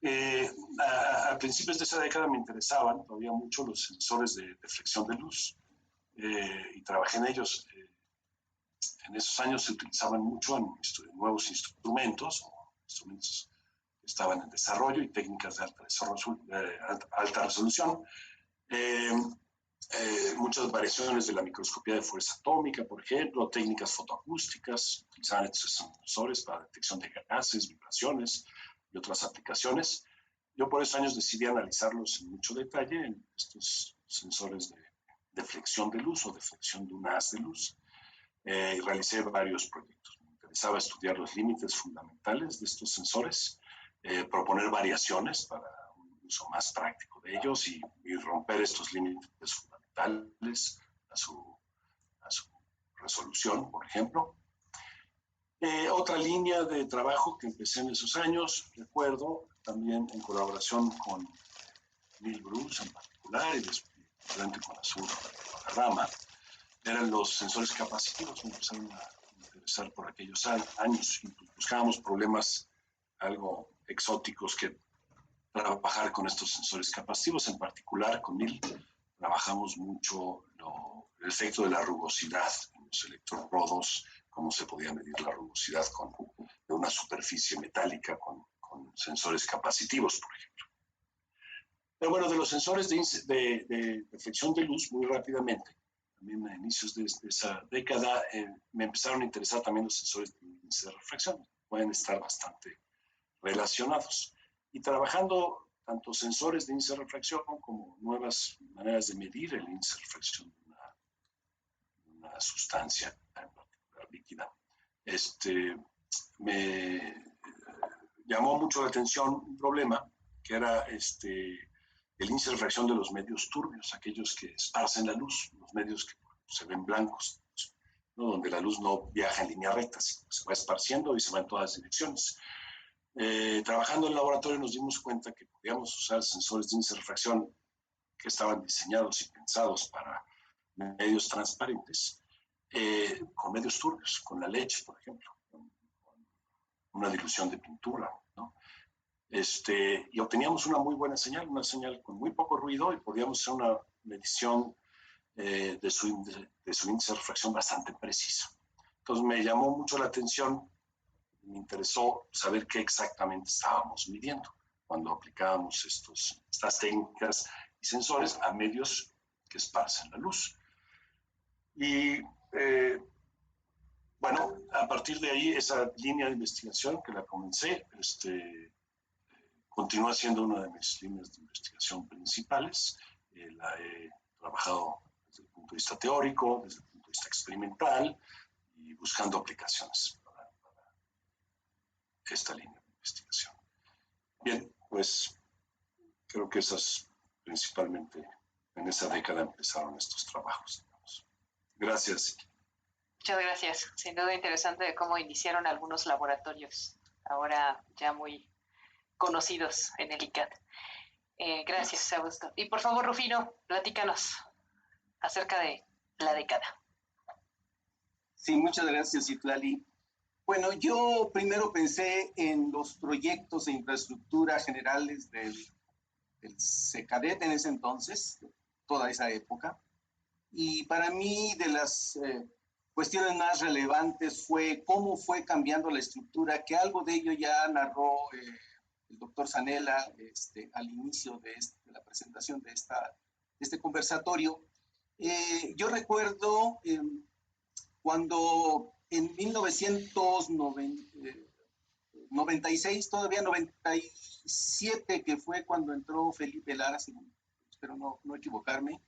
A principios de esa década me interesaban todavía mucho los sensores de deflexión de luz y trabajé en ellos. En esos años se utilizaban mucho en nuevos instrumentos que estaban en desarrollo y técnicas de alta resolución. Muchas variaciones de la microscopía de fuerza atómica, por ejemplo, técnicas fotoacústicas, utilizaban estos sensores para detección de gases, vibraciones y otras aplicaciones. Yo por esos años decidí analizarlos en mucho detalle, en estos sensores de deflexión de luz o deflexión de un haz de luz, y realicé varios proyectos. Me interesaba estudiar los límites fundamentales de estos sensores, proponer variaciones para un uso más práctico de ellos y romper estos límites fundamentales a su resolución, por ejemplo. Otra línea de trabajo que empecé en esos años, recuerdo, también en colaboración con Neil Bruce en particular y después con Azul Rama, eran los sensores capacitivos. Me empezaron a interesar por aquellos años y buscábamos problemas algo exóticos que trabajar con estos sensores capacitivos. En particular, con Neil trabajamos mucho el efecto de la rugosidad en los electrodos, cómo se podía medir la rugosidad de una superficie metálica con sensores capacitivos, por ejemplo. Pero bueno, de los sensores de deflexión de luz, muy rápidamente, también a inicios de esa década, me empezaron a interesar también los sensores de índice de refracción. Pueden estar bastante relacionados. Y trabajando tanto sensores de índice de refracción como nuevas maneras de medir el índice de refracción de una sustancia, en particular líquida, me llamó mucho la atención un problema que era el índice de refracción de los medios turbios, aquellos que esparcen la luz, los medios que se ven blancos, ¿no? Donde la luz no viaja en línea recta, se va esparciendo y se va en todas direcciones. Trabajando en el laboratorio nos dimos cuenta que podíamos usar sensores de índice de refracción que estaban diseñados y pensados para medios transparentes, con medios turbios, con la leche, por ejemplo, con una dilución de pintura, ¿no? Y obteníamos una muy buena señal, una señal con muy poco ruido, y podíamos hacer una medición de su índice de refracción bastante preciso. Entonces me llamó mucho la atención me interesó saber qué exactamente estábamos midiendo cuando aplicábamos estas técnicas y sensores a medios que esparcen la luz. Y bueno, a partir de ahí, esa línea de investigación que la comencé, continúa siendo una de mis líneas de investigación principales. La he trabajado desde el punto de vista teórico, desde el punto de vista experimental y buscando aplicaciones para esta línea de investigación. Bien, pues creo que esas principalmente en esa década empezaron estos trabajos. Digamos. Gracias. Muchas gracias. Sin duda interesante de cómo iniciaron algunos laboratorios, ahora ya muy conocidos en el ICAT. Gracias, Augusto. Y por favor, Rufino, platícanos acerca de la década. Sí, muchas gracias, Citlali. Bueno, yo primero pensé en los proyectos de infraestructura generales del SECADET en ese entonces, toda esa época. Y para mí, de las cuestiones más relevantes fue cómo fue cambiando la estructura, que algo de ello ya narró el doctor Zanella al inicio de la presentación de este conversatorio. Yo recuerdo cuando en 1996, todavía 97, que fue cuando entró Felipe Lara, espero no equivocarme,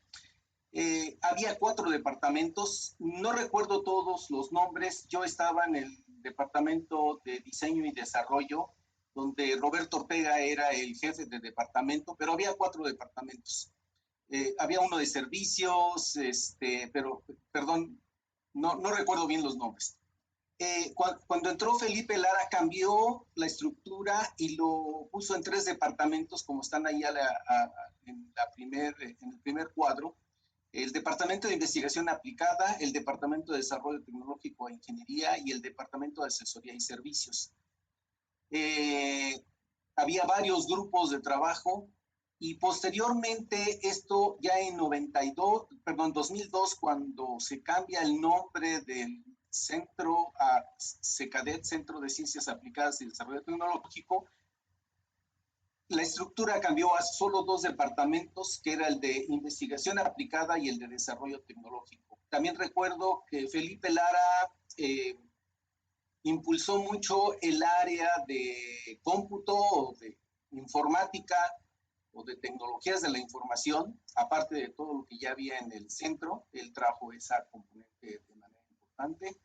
había 4 departamentos, no recuerdo todos los nombres. Yo estaba en el departamento de diseño y desarrollo, donde Roberto Ortega era el jefe de departamento, pero había 4 departamentos. Había uno de servicios, pero, perdón, no recuerdo bien los nombres. Cuando entró Felipe Lara, cambió la estructura y lo puso en 3 departamentos, como están ahí en el primer cuadro. El Departamento de Investigación Aplicada, el Departamento de Desarrollo Tecnológico e Ingeniería y el Departamento de Asesoría y Servicios. Había varios grupos de trabajo y posteriormente esto ya en 2002, cuando se cambia el nombre del centro a SECADET, Centro de Ciencias Aplicadas y Desarrollo Tecnológico, la estructura cambió a solo 2 departamentos, que era el de investigación aplicada y el de desarrollo tecnológico. También recuerdo que Felipe Lara impulsó mucho el área de cómputo o de informática o de tecnologías de la información, aparte de todo lo que ya había en el centro. Él trajo esa componente de manera importante.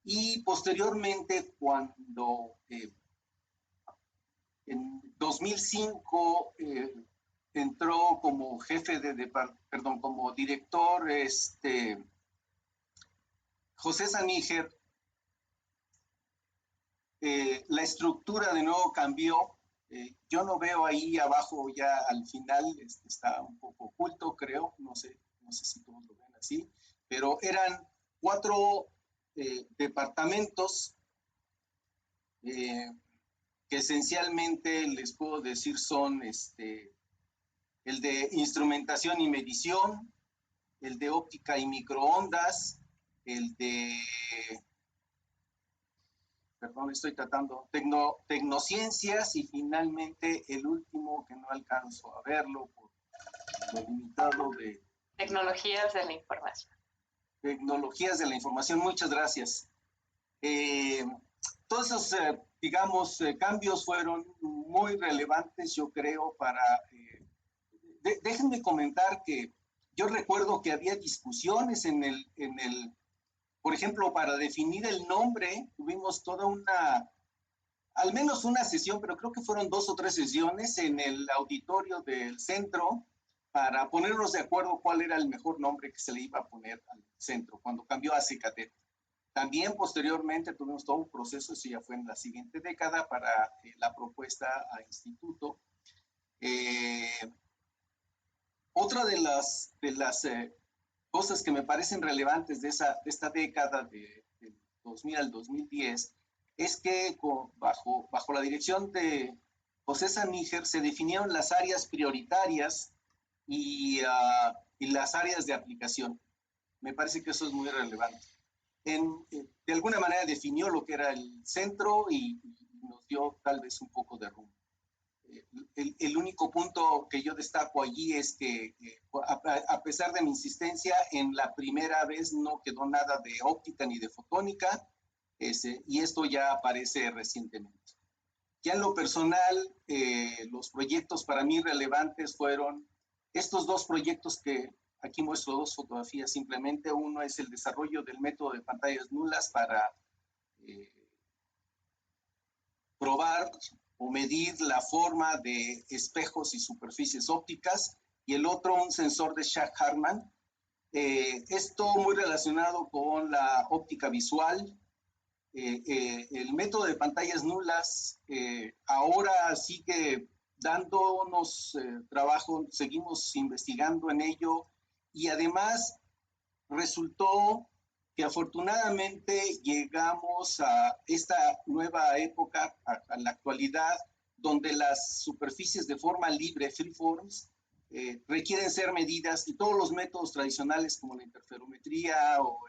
Y posteriormente, cuando en 2005 entró como jefe como director José Saníger, la estructura de nuevo cambió. Yo no veo ahí abajo ya al final, está un poco oculto, creo, no sé si todos lo ven así, pero eran 4 departamentos que esencialmente les puedo decir son el de instrumentación y medición, el de óptica y microondas, el de, tecnociencias y finalmente el último que no alcanzo a verlo por lo limitado de... Tecnologías de la información. Tecnologías de la información, muchas gracias. Todos esos, cambios fueron muy relevantes, yo creo, para... déjenme comentar que yo recuerdo que había discusiones por ejemplo, para definir el nombre, tuvimos al menos una sesión, pero creo que fueron 2 o 3 sesiones en el auditorio del centro para ponernos de acuerdo cuál era el mejor nombre que se le iba a poner al centro, cuando cambió a SECADET. También posteriormente tuvimos todo un proceso, eso ya fue en la siguiente década, para la propuesta a instituto. Otra de las cosas que me parecen relevantes de esta década del 2000 al 2010 es que bajo la dirección de José Saníger se definieron las áreas prioritarias y las áreas de aplicación. Me parece que eso es muy relevante. de alguna manera definió lo que era el centro y nos dio tal vez un poco de rumbo. El único punto que yo destaco allí es que a pesar de mi insistencia, en la primera vez no quedó nada de óptica ni de fotónica, y esto ya aparece recientemente. Ya en lo personal, los proyectos para mí relevantes fueron estos dos proyectos que aquí muestro dos fotografías simplemente. Uno es el desarrollo del método de pantallas nulas para probar o medir la forma de espejos y superficies ópticas, y el otro un sensor de Schacht-Hartmann. Esto muy relacionado con la óptica visual. El método de pantallas nulas ahora sigue dándonos trabajo, seguimos investigando en ello, y además resultó que afortunadamente llegamos a esta nueva época, a la actualidad, donde las superficies de forma libre, freeforms, requieren ser medidas, y todos los métodos tradicionales como la interferometría o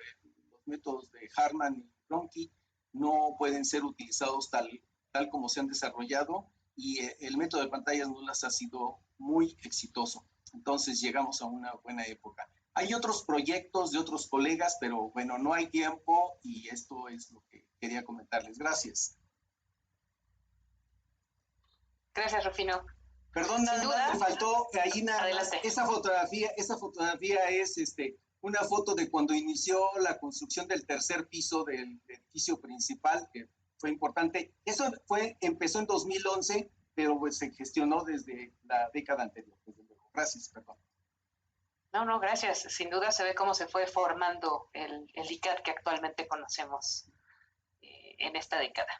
los métodos de Hartmann y Bronchi no pueden ser utilizados tal como se han desarrollado, y el método de pantallas nulas ha sido muy exitoso. Entonces llegamos a una buena época. Hay otros proyectos de otros colegas, pero bueno, no hay tiempo y esto es lo que quería comentarles. Gracias. Gracias, Rufino. Perdón, nada más me faltó ahí nada más. Esa fotografía es una foto de cuando inició la construcción del tercer piso del edificio principal, que fue importante. Eso empezó en 2011, pero pues se gestionó desde la década anterior. Gracias, perdón. No, gracias. Sin duda se ve cómo se fue formando el ICAT que actualmente conocemos en esta década.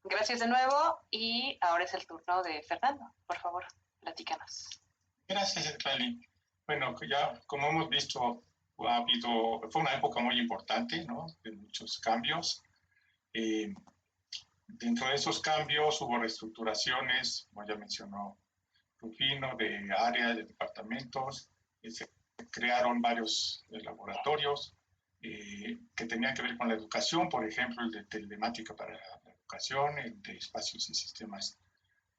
Gracias de nuevo, y ahora es el turno de Fernando. Por favor, platícanos. Gracias, Citlali. Bueno, ya como hemos visto, fue una época muy importante, ¿no? De muchos cambios. Dentro de esos cambios hubo reestructuraciones, como ya mencionó Rufino, de áreas, de departamentos. Se crearon varios laboratorios que tenían que ver con la educación, por ejemplo, el de telemática para la educación, el de espacios y sistemas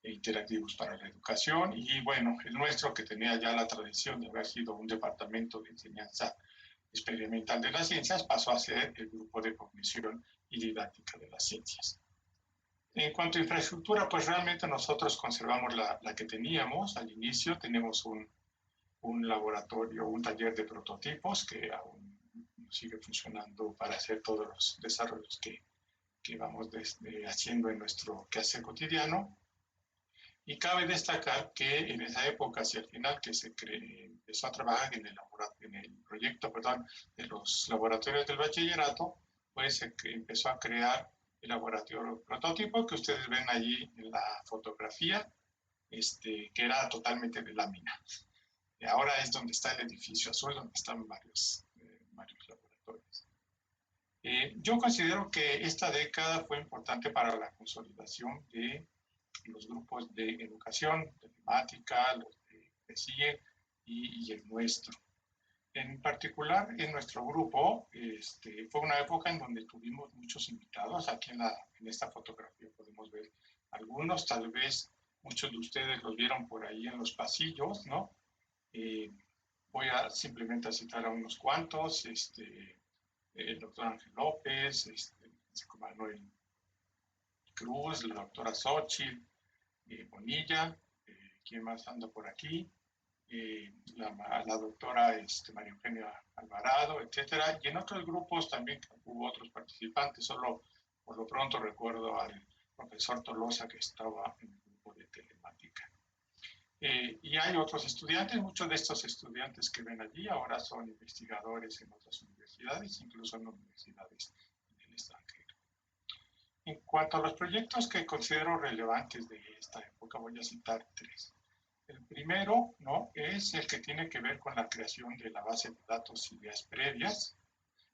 interactivos para la educación, y bueno, el nuestro, que tenía ya la tradición de haber sido un departamento de enseñanza experimental de las ciencias, pasó a ser el grupo de cognición y didáctica de las ciencias. En cuanto a infraestructura, pues realmente nosotros conservamos la que teníamos al inicio. Tenemos un laboratorio, un taller de prototipos que aún sigue funcionando para hacer todos los desarrollos que vamos haciendo en nuestro quehacer cotidiano. Y cabe destacar que en esa época, hacia el final, que se empezó a trabajar en el proyecto, de los laboratorios del bachillerato, pues se empezó a crear el laboratorio prototipo que ustedes ven allí en la fotografía, que era totalmente de lámina. Ahora es donde está el edificio azul, donde están varios laboratorios. Yo considero que esta década fue importante para la consolidación de los grupos de educación, telemática, los de CIE y el nuestro. En particular, en nuestro grupo, fue una época en donde tuvimos muchos invitados. Aquí en esta fotografía podemos ver algunos, tal vez muchos de ustedes los vieron por ahí en los pasillos, ¿no? Voy a simplemente citar a unos cuantos, el doctor Ángel López, Francisco Manuel Cruz, la doctora Xochitl Bonilla, ¿quién más anda por aquí? La doctora María Eugenia Alvarado, etcétera. Y en otros grupos también hubo otros participantes, solo por lo pronto recuerdo al profesor Tolosa, que estaba en el grupo de telemática. Y hay otros estudiantes. Muchos de estos estudiantes que ven allí ahora son investigadores en otras universidades, incluso en universidades en el extranjero. En cuanto a los proyectos que considero relevantes de esta época, voy a citar tres. El primero, ¿no?, es el que tiene que ver con la creación de la base de datos Ideas Previas,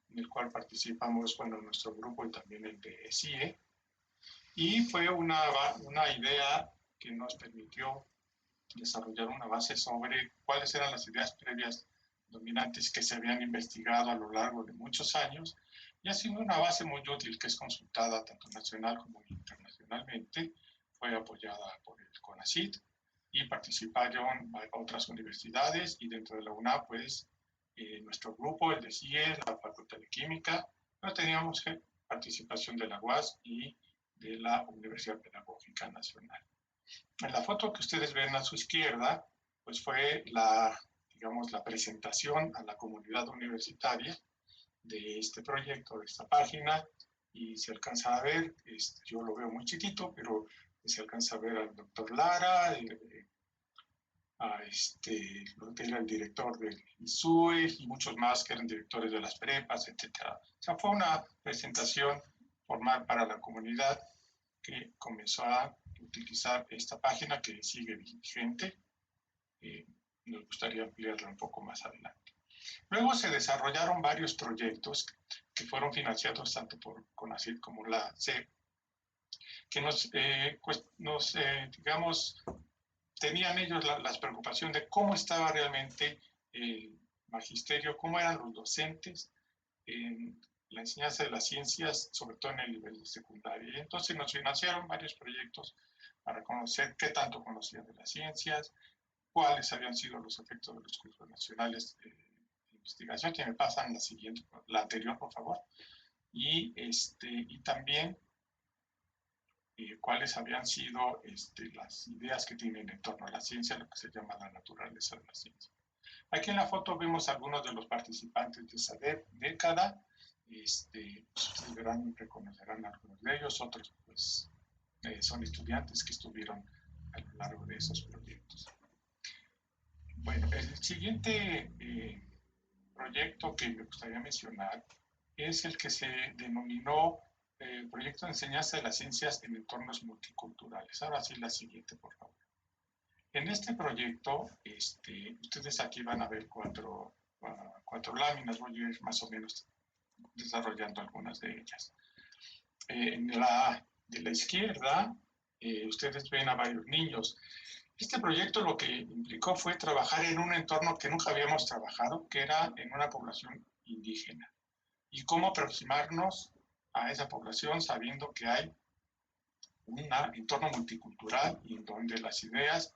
en el cual participamos, bueno, nuestro grupo y también el de CIE. Y fue una idea que nos permitió desarrollar una base sobre cuáles eran las ideas previas dominantes que se habían investigado a lo largo de muchos años, y ha sido una base muy útil que es consultada tanto nacional como internacionalmente. Fue apoyada por el CONACYT y participaron otras universidades, y dentro de la UNAM, pues, nuestro grupo, el de CIE, la Facultad de Química, pero teníamos participación de la UAS y de la Universidad Pedagógica Nacional. En la foto que ustedes ven a su izquierda, pues fue digamos, la presentación a la comunidad universitaria de este proyecto, de esta página, y se alcanza a ver, yo lo veo muy chiquito, pero se alcanza a ver al doctor Lara, lo que era el director del ISUE y muchos más que eran directores de las prepas, etc. O sea, fue una presentación formal para la comunidad que comenzó a utilizar esta página que sigue vigente. Nos gustaría ampliarla un poco más adelante. Luego se desarrollaron varios proyectos que fueron financiados tanto por CONACYT como la SEP, que digamos, tenían ellos la preocupación de cómo estaba realmente el magisterio, cómo eran los docentes en la enseñanza de las ciencias, sobre todo en el nivel de secundaria. Y entonces nos financiaron varios proyectos para conocer qué tanto conocían de las ciencias, cuáles habían sido los efectos de los cursos nacionales de investigación, que me pasan la anterior, por favor, y también cuáles habían sido las ideas que tienen en torno a la ciencia, lo que se llama la naturaleza de la ciencia. Aquí en la foto vemos algunos de los participantes de esa década. Ustedes verán, reconocerán algunos de ellos, otros pues son estudiantes que estuvieron a lo largo de esos proyectos. Bueno, el siguiente proyecto que me gustaría mencionar es el que se denominó Proyecto de Enseñanza de las Ciencias en Entornos Multiculturales. Ahora sí, la siguiente, por favor. En este proyecto, ustedes aquí van a ver cuatro láminas, voy a ir más o menos desarrollando algunas de ellas. En de la izquierda, ustedes ven a varios niños. Este proyecto lo que implicó fue trabajar en un entorno que nunca habíamos trabajado, que era en una población indígena. Y cómo aproximarnos a esa población sabiendo que hay un entorno multicultural y en donde las ideas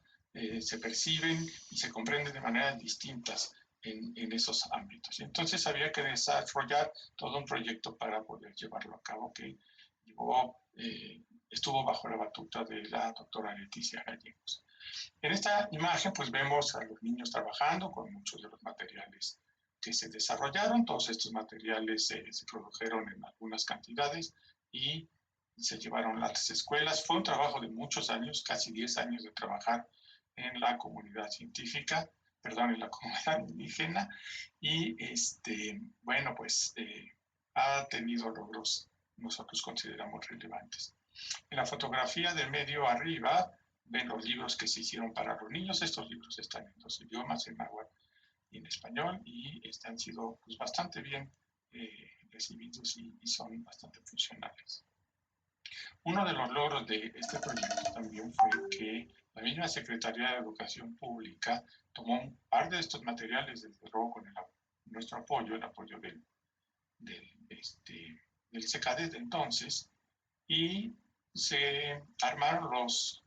se perciben y se comprenden de maneras distintas en esos ámbitos. Entonces había que desarrollar todo un proyecto para poder llevarlo a cabo, que estuvo bajo la batuta de la doctora Leticia Gallegos. En esta imagen pues vemos a los niños trabajando con muchos de los materiales que se desarrollaron. Todos estos materiales se produjeron en algunas cantidades y se llevaron a las escuelas. Fue un trabajo de muchos años, casi 10 años de trabajar en la comunidad científica, en la comunidad indígena, y bueno, pues ha tenido logros nosotros consideramos relevantes. En la fotografía de medio arriba ven los libros que se hicieron para los niños. Estos libros están en 2 idiomas, en náhuatl y en español, y han sido pues, bastante bien recibidos y son bastante funcionales. Uno de los logros de este proyecto también fue que la misma Secretaría de Educación Pública tomó un par de estos materiales, desde luego con nuestro apoyo, el apoyo del SECADE de entonces, y se armaron los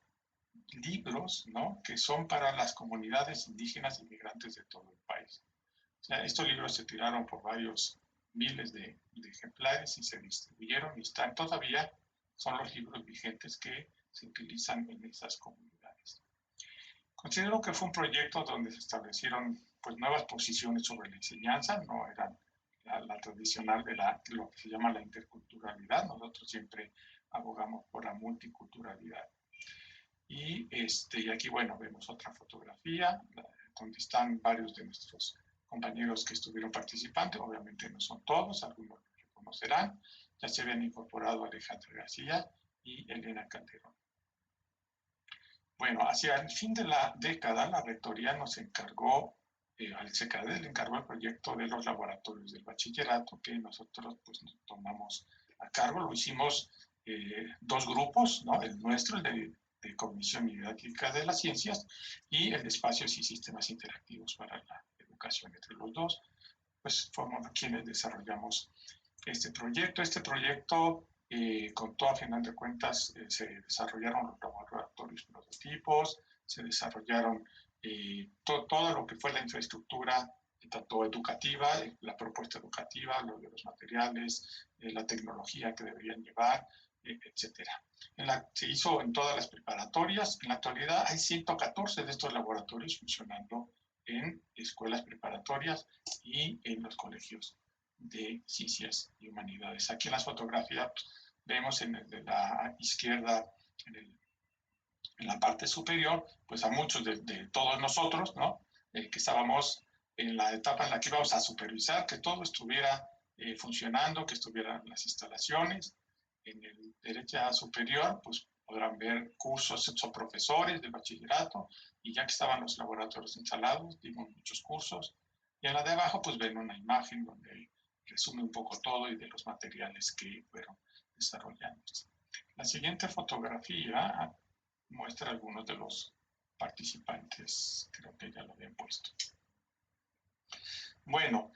libros, ¿no?, que son para las comunidades indígenas y migrantes de todo el país. O sea, estos libros se tiraron por varios miles de ejemplares y se distribuyeron y están todavía, son los libros vigentes que se utilizan en esas comunidades. Considero que fue un proyecto donde se establecieron pues, nuevas posiciones sobre la enseñanza, no eran la tradicional de lo que se llama la interculturalidad. Nosotros siempre abogamos por la multiculturalidad. Y aquí, bueno, vemos otra fotografía donde están varios de nuestros compañeros que estuvieron participando. Obviamente no son todos, algunos lo reconocerán. Ya se habían incorporado Alejandra García y Elena Calderón. Bueno, hacia el fin de la década, la rectoría nos encargó, al SECADE le encargó el proyecto de los laboratorios del bachillerato, que nosotros pues nos tomamos a cargo. Lo hicimos 2 grupos, ¿no? El nuestro, el de Cognición y Didáctica de las Ciencias, y el de Espacios y Sistemas Interactivos para la Educación. Entre los dos, pues fuimos quienes desarrollamos este proyecto. Este proyecto contó, a final de cuentas, se desarrollaron los laboratorios prototipos, se desarrollaron todo lo que fue la infraestructura, tanto educativa, la propuesta educativa, lo de los materiales, la tecnología que deberían llevar, etcétera. Se hizo en todas las preparatorias. En la actualidad hay 114 de estos laboratorios funcionando en escuelas preparatorias y en los colegios de ciencias y humanidades. Aquí en las fotografías vemos en el de la izquierda, en la parte superior, pues a muchos de todos nosotros, ¿no? Que estábamos en la etapa en la que íbamos a supervisar que todo estuviera funcionando, que estuvieran las instalaciones. En el derecha superior, pues podrán ver cursos, son profesores de bachillerato, y ya que estaban los laboratorios instalados, dimos muchos cursos. Y en la de abajo, pues ven una imagen donde resume un poco todo y de los materiales que fueron desarrollándose. La siguiente fotografía muestra algunos de los participantes, creo que ya lo habían puesto. Bueno,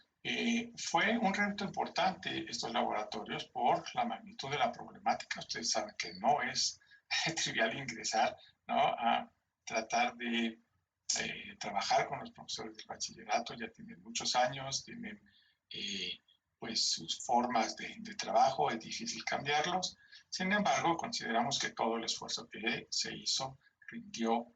fue un reto importante estos laboratorios por la magnitud de la problemática. Ustedes saben que no es trivial ingresar, ¿no?, a tratar de trabajar con los profesores del bachillerato. Ya tienen muchos años, tienen pues sus formas de trabajo, es difícil cambiarlos. Sin embargo, consideramos que todo el esfuerzo que se hizo rindió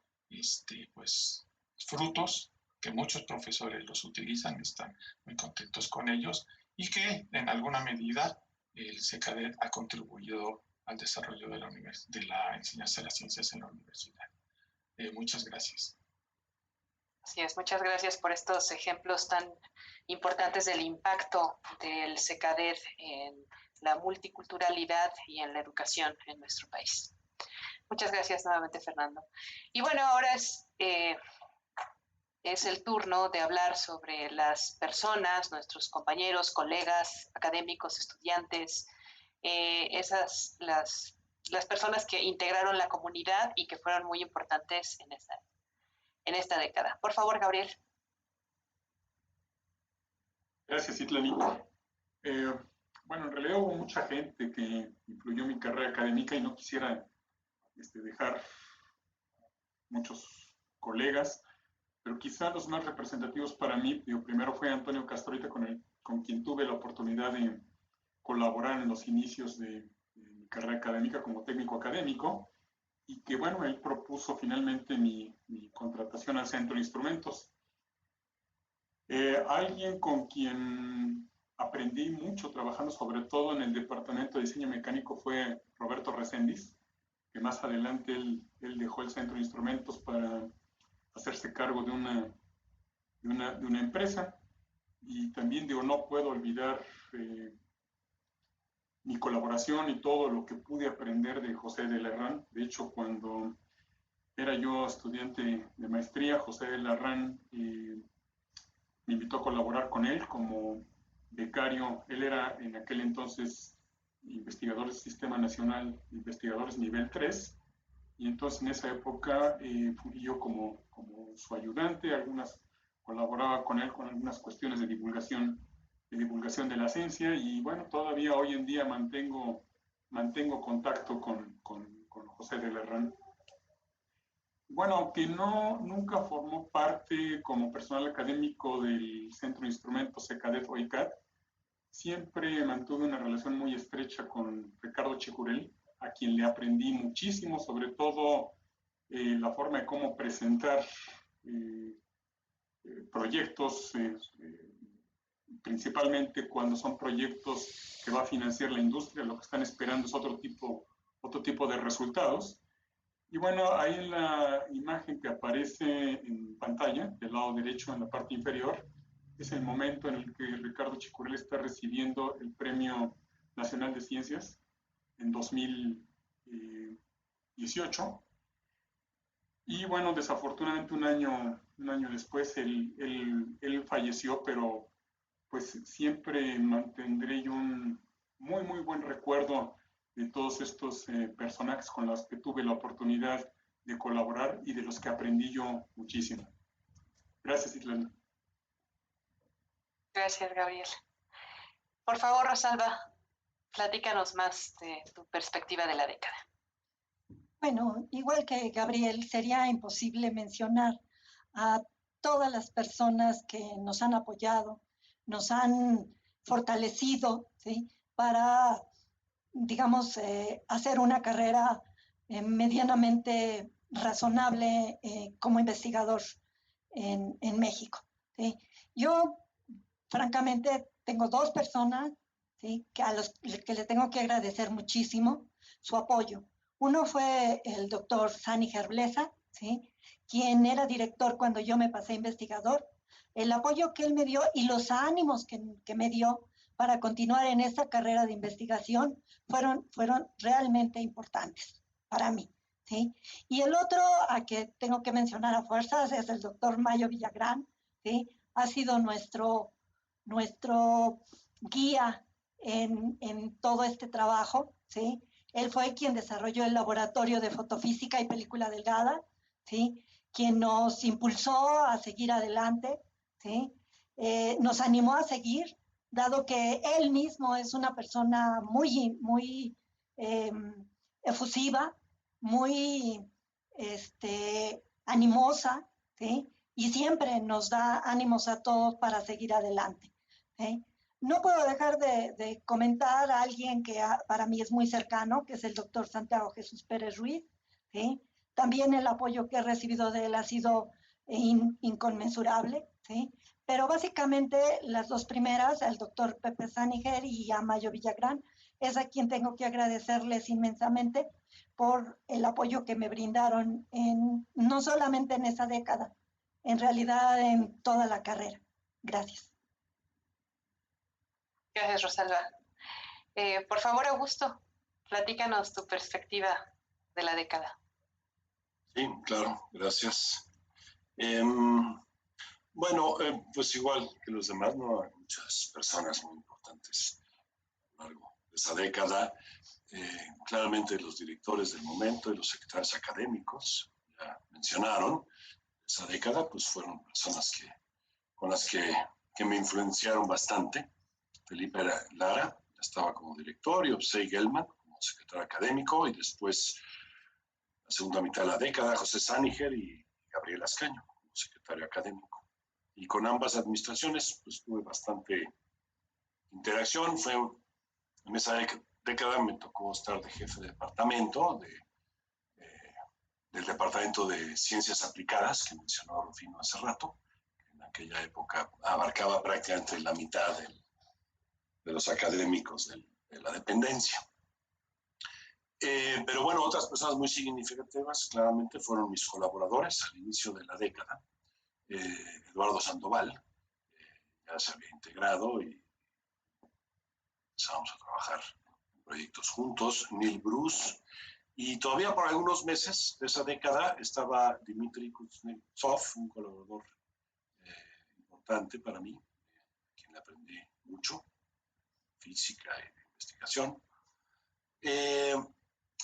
pues, frutos, que muchos profesores los utilizan, están muy contentos con ellos, y que en alguna medida el CECADET ha contribuido al desarrollo de la enseñanza de las ciencias en la universidad. Muchas gracias. Así es, muchas gracias por estos ejemplos tan importantes del impacto del CECADET en la multiculturalidad y en la educación en nuestro país. Muchas gracias nuevamente, Fernando. Y bueno, ahora es el turno de hablar sobre las personas, nuestros compañeros, colegas, académicos, estudiantes, las personas que integraron la comunidad y que fueron muy importantes en esta década. Por favor, Gabriel. Gracias, Itlani. Bueno, en realidad hubo mucha gente que influyó en mi carrera académica y no quisiera dejar muchos colegas, pero quizá los más representativos para mí, primero fue Antonio Castorita, con quien tuve la oportunidad de colaborar en los inicios de mi carrera académica como técnico académico, y que, bueno, él propuso finalmente mi contratación al Centro de Instrumentos. Alguien con quien aprendí mucho trabajando, sobre todo en el departamento de diseño mecánico, fue Roberto Reséndiz, que más adelante él dejó el Centro de Instrumentos para hacerse cargo de una empresa. Y también, no puedo olvidar mi colaboración y todo lo que pude aprender de José de Larrán. De hecho, cuando era yo estudiante de maestría, José de Larrán me invitó a colaborar con él como becario. Él era en aquel entonces investigador del Sistema Nacional de Investigadores nivel 3, y entonces en esa época fui yo como su ayudante. Colaboraba con él con algunas cuestiones de divulgación de la ciencia, y bueno, todavía hoy en día mantengo contacto con José de Larrán. Bueno, aunque nunca formó parte como personal académico del Centro de Instrumentos CECADET o ICAT, siempre mantuve una relación muy estrecha con Ricardo Checurel, a quien le aprendí muchísimo, sobre todo la forma de cómo presentar proyectos, principalmente cuando son proyectos que va a financiar la industria. Lo que están esperando es otro tipo de resultados. Y bueno, ahí en la imagen que aparece en pantalla, del lado derecho en la parte inferior, es el momento en el que Ricardo Checurel está recibiendo el Premio Nacional de Ciencias en 2018. Y bueno, desafortunadamente un año después él falleció, pero pues siempre mantendré yo un muy, muy buen recuerdo de todos estos personajes con los que tuve la oportunidad de colaborar y de los que aprendí yo muchísimo. Gracias, Itlani. Gracias, Gabriel. Por favor, Rosalba, platícanos más de tu perspectiva de la década. Bueno, igual que Gabriel, sería imposible mencionar a todas las personas que nos han apoyado, nos han fortalecido, ¿sí? Para, digamos, hacer una carrera medianamente razonable como investigador en México, ¿sí? Yo, francamente, tengo dos personas, ¿sí? A los que le tengo que agradecer muchísimo su apoyo. Uno fue el doctor Sani Gerblesa, ¿sí? Quien era director cuando yo me pasé a investigador. El apoyo que él me dio y los ánimos que me dio para continuar en esta carrera de investigación fueron realmente importantes para mí, ¿sí? Y el otro a que tengo que mencionar a fuerzas es el doctor Mayo Villagrán, ¿sí? Ha sido nuestro guía en todo este trabajo, ¿sí? Él fue quien desarrolló el laboratorio de fotofísica y película delgada, ¿sí? Quien nos impulsó a seguir adelante, ¿sí? Nos animó a seguir, dado que él mismo es una persona muy efusiva, muy animosa, ¿sí? Y siempre nos da ánimos a todos para seguir adelante, ¿sí? No puedo dejar de comentar a alguien que para mí es muy cercano, que es el doctor Santiago Jesús Pérez Ruiz, ¿sí? También el apoyo que he recibido de él ha sido inconmensurable, ¿sí? Pero básicamente las dos primeras, al doctor Pepe Sániger y a Mayo Villagrán, es a quien tengo que agradecerles inmensamente por el apoyo que me brindaron no solamente en esa década, en realidad en toda la carrera. Gracias. Gracias, Rosalba. Por favor, Augusto, platícanos tu perspectiva de la década. Sí, claro, gracias. Bueno, pues igual que los demás, ¿no? Hay muchas personas muy importantes a lo largo de esa década. Claramente los directores del momento y los secretarios académicos, ya mencionaron, esa década pues fueron personas con las que me influenciaron bastante. Felipe Lara estaba como director y Obsei Gelman como secretario académico, y después, la segunda mitad de la década, José Sániger y Gabriel Ascaño como secretario académico. Y con ambas administraciones pues tuve bastante interacción. En esa década me tocó estar de jefe de departamento del Departamento de Ciencias Aplicadas, que mencionó Rufino hace rato, que en aquella época abarcaba prácticamente la mitad de los académicos de la dependencia. Pero bueno, otras personas muy significativas claramente fueron mis colaboradores al inicio de la década. Eduardo Sandoval ya se había integrado y empezamos a trabajar en proyectos juntos. Neil Bruce, y todavía por algunos meses de esa década estaba Dmitry Kuznetsov, un colaborador importante para mí, quien le aprendí mucho, física y investigación.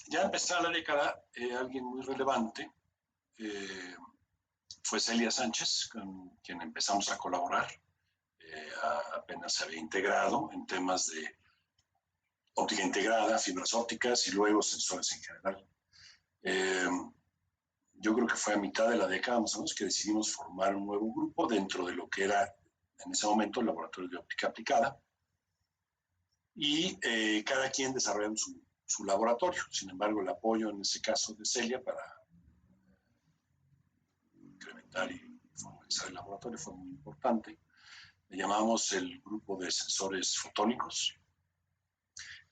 Ya empezada la década, alguien muy relevante fue Celia Sánchez, con quien empezamos a colaborar. Apenas se había integrado en temas de óptica integrada, fibras ópticas y luego sensores en general. Yo creo que fue a mitad de la década más o menos que decidimos formar un nuevo grupo dentro de lo que era en ese momento el Laboratorio de Óptica Aplicada, y cada quien desarrollando su laboratorio. Sin embargo, el apoyo en ese caso de Celia para incrementar y formalizar el laboratorio fue muy importante. Le llamamos el grupo de sensores fotónicos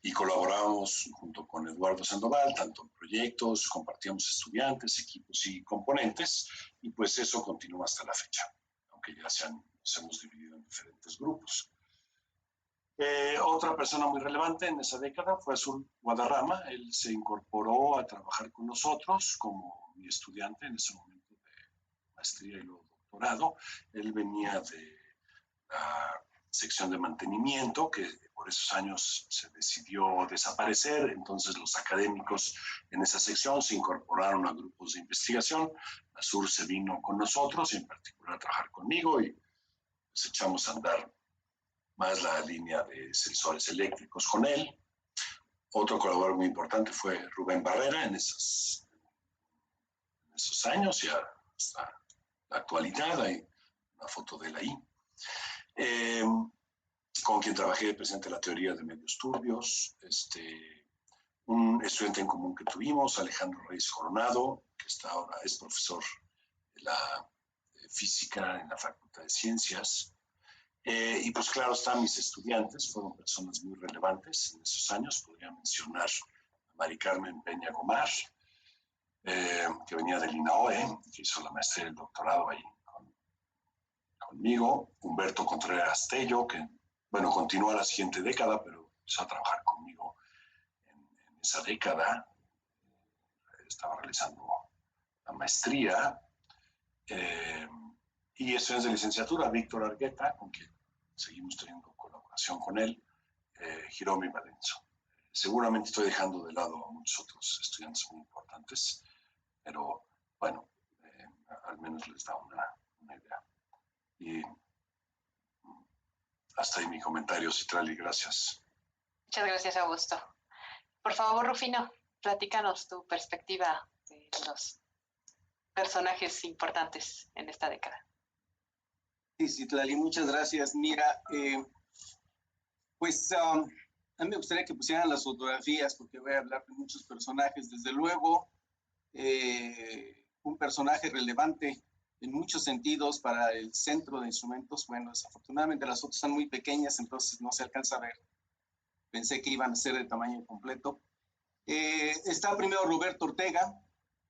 y colaborábamos junto con Eduardo Sandoval, tanto en proyectos, compartíamos estudiantes, equipos y componentes, y pues eso continúa hasta la fecha, aunque ya nos hemos dividido en diferentes grupos. Otra persona muy relevante en esa década fue Azul Guadarrama. Él se incorporó a trabajar con nosotros como mi estudiante en ese momento de maestría y luego doctorado. Él venía de la sección de mantenimiento, que por esos años se decidió desaparecer. Entonces los académicos en esa sección se incorporaron a grupos de investigación. Azul se vino con nosotros y en particular a trabajar conmigo, y pues echamos a andar más la línea de sensores eléctricos con él. Otro colaborador muy importante fue Rubén Barrera en esos años y hasta la actualidad. Hay una foto de él ahí. Con quien trabajé presente la teoría de medios turbios. Un estudiante en común que tuvimos, Alejandro Reyes Coronado, que ahora es profesor de la física en la Facultad de Ciencias. Y pues claro, están mis estudiantes, fueron personas muy relevantes en esos años. Podría mencionar a Mari Carmen Peña Gomar, que venía del INAOE, que hizo la maestría y el doctorado ahí conmigo. Humberto Contreras Tello, que bueno, continuó la siguiente década, pero empezó a trabajar conmigo en esa década. Estaba realizando la maestría. Y estudiantes de licenciatura, Víctor Argueta, con quien seguimos teniendo colaboración con él, Hiromi Valenzo. Seguramente estoy dejando de lado a muchos otros estudiantes muy importantes, pero bueno, al menos les da una idea. Y hasta ahí mi comentario, Citlali, gracias. Muchas gracias, Augusto. Por favor, Rufino, platícanos tu perspectiva de los personajes importantes en esta década. Sí, Citlali, muchas gracias. Mira, pues a mí me gustaría que pusieran las fotografías porque voy a hablar de muchos personajes. Desde luego, un personaje relevante en muchos sentidos para el centro de instrumentos. Bueno, desafortunadamente las fotos están muy pequeñas, entonces no se alcanza a ver. Pensé que iban a ser de tamaño completo. Está primero Roberto Ortega,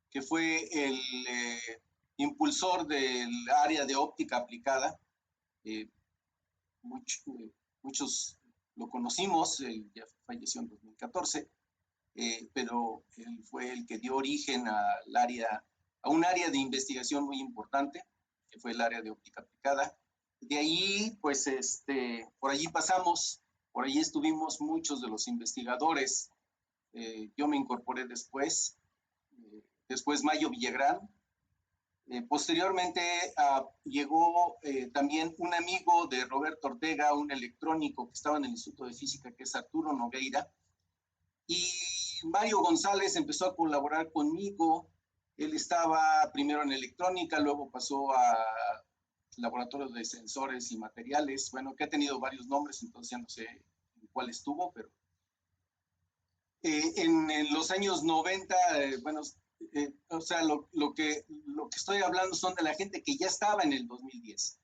que fue el impulsor del área de óptica aplicada. Muchos lo conocimos, él ya falleció en 2014, pero él fue el que dio origen a un área de investigación muy importante, que fue el área de óptica aplicada. De ahí, pues, por allí pasamos, por allí estuvimos muchos de los investigadores. Yo me incorporé después Mayo Villagrán. Posteriormente llegó también un amigo de Roberto Ortega, un electrónico que estaba en el Instituto de Física, que es Arturo Nogueira. Y Mario González empezó a colaborar conmigo. Él estaba primero en electrónica, luego pasó a laboratorio de sensores y materiales, bueno, que ha tenido varios nombres, entonces ya no sé cuál estuvo, pero en los años 90, bueno, o sea, lo que estoy hablando son de la gente que ya estaba en el 2010.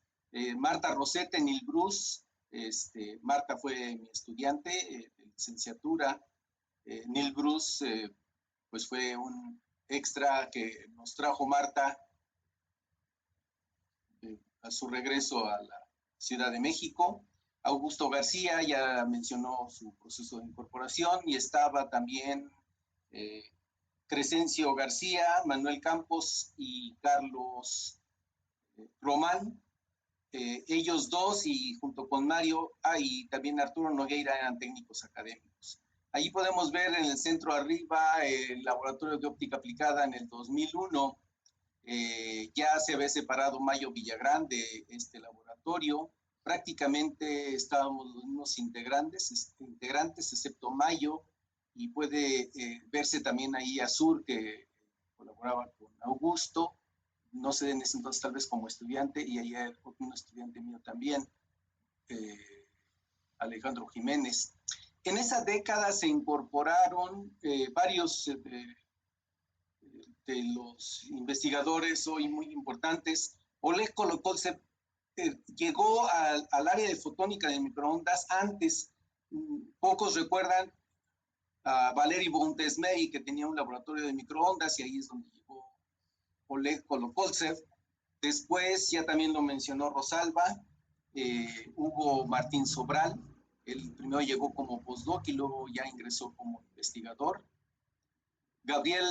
Marta Rosetta, Neil Bruce, Marta fue mi estudiante de licenciatura. Neil Bruce, pues fue un extra que nos trajo Marta a su regreso a la Ciudad de México. Augusto García ya mencionó su proceso de incorporación y estaba también Crescencio García, Manuel Campos y Carlos Román. Ellos dos y junto con Mario y también Arturo Nogueira eran técnicos académicos. Allí podemos ver en el centro arriba el laboratorio de óptica aplicada en el 2001. Ya se había separado Mayo Villagrán de este laboratorio. Prácticamente estábamos los mismos integrantes excepto Mayo, y puede verse también ahí Azur, que colaboraba con Augusto, no sé, en ese entonces tal vez como estudiante, y ahí hay un estudiante mío también, Alejandro Jiménez. En esa década se incorporaron varios de los investigadores hoy muy importantes. Oleg Kolokoltsev llegó al área de fotónica de microondas antes. Pocos recuerdan a Valery Bontesmey, que tenía un laboratorio de microondas, y ahí es donde llegó Oleg Kolokoltsev. Después, ya también lo mencionó Rosalba, Hugo Martín Sobral. Él primero llegó como postdoc y luego ya ingresó como investigador. Gabriel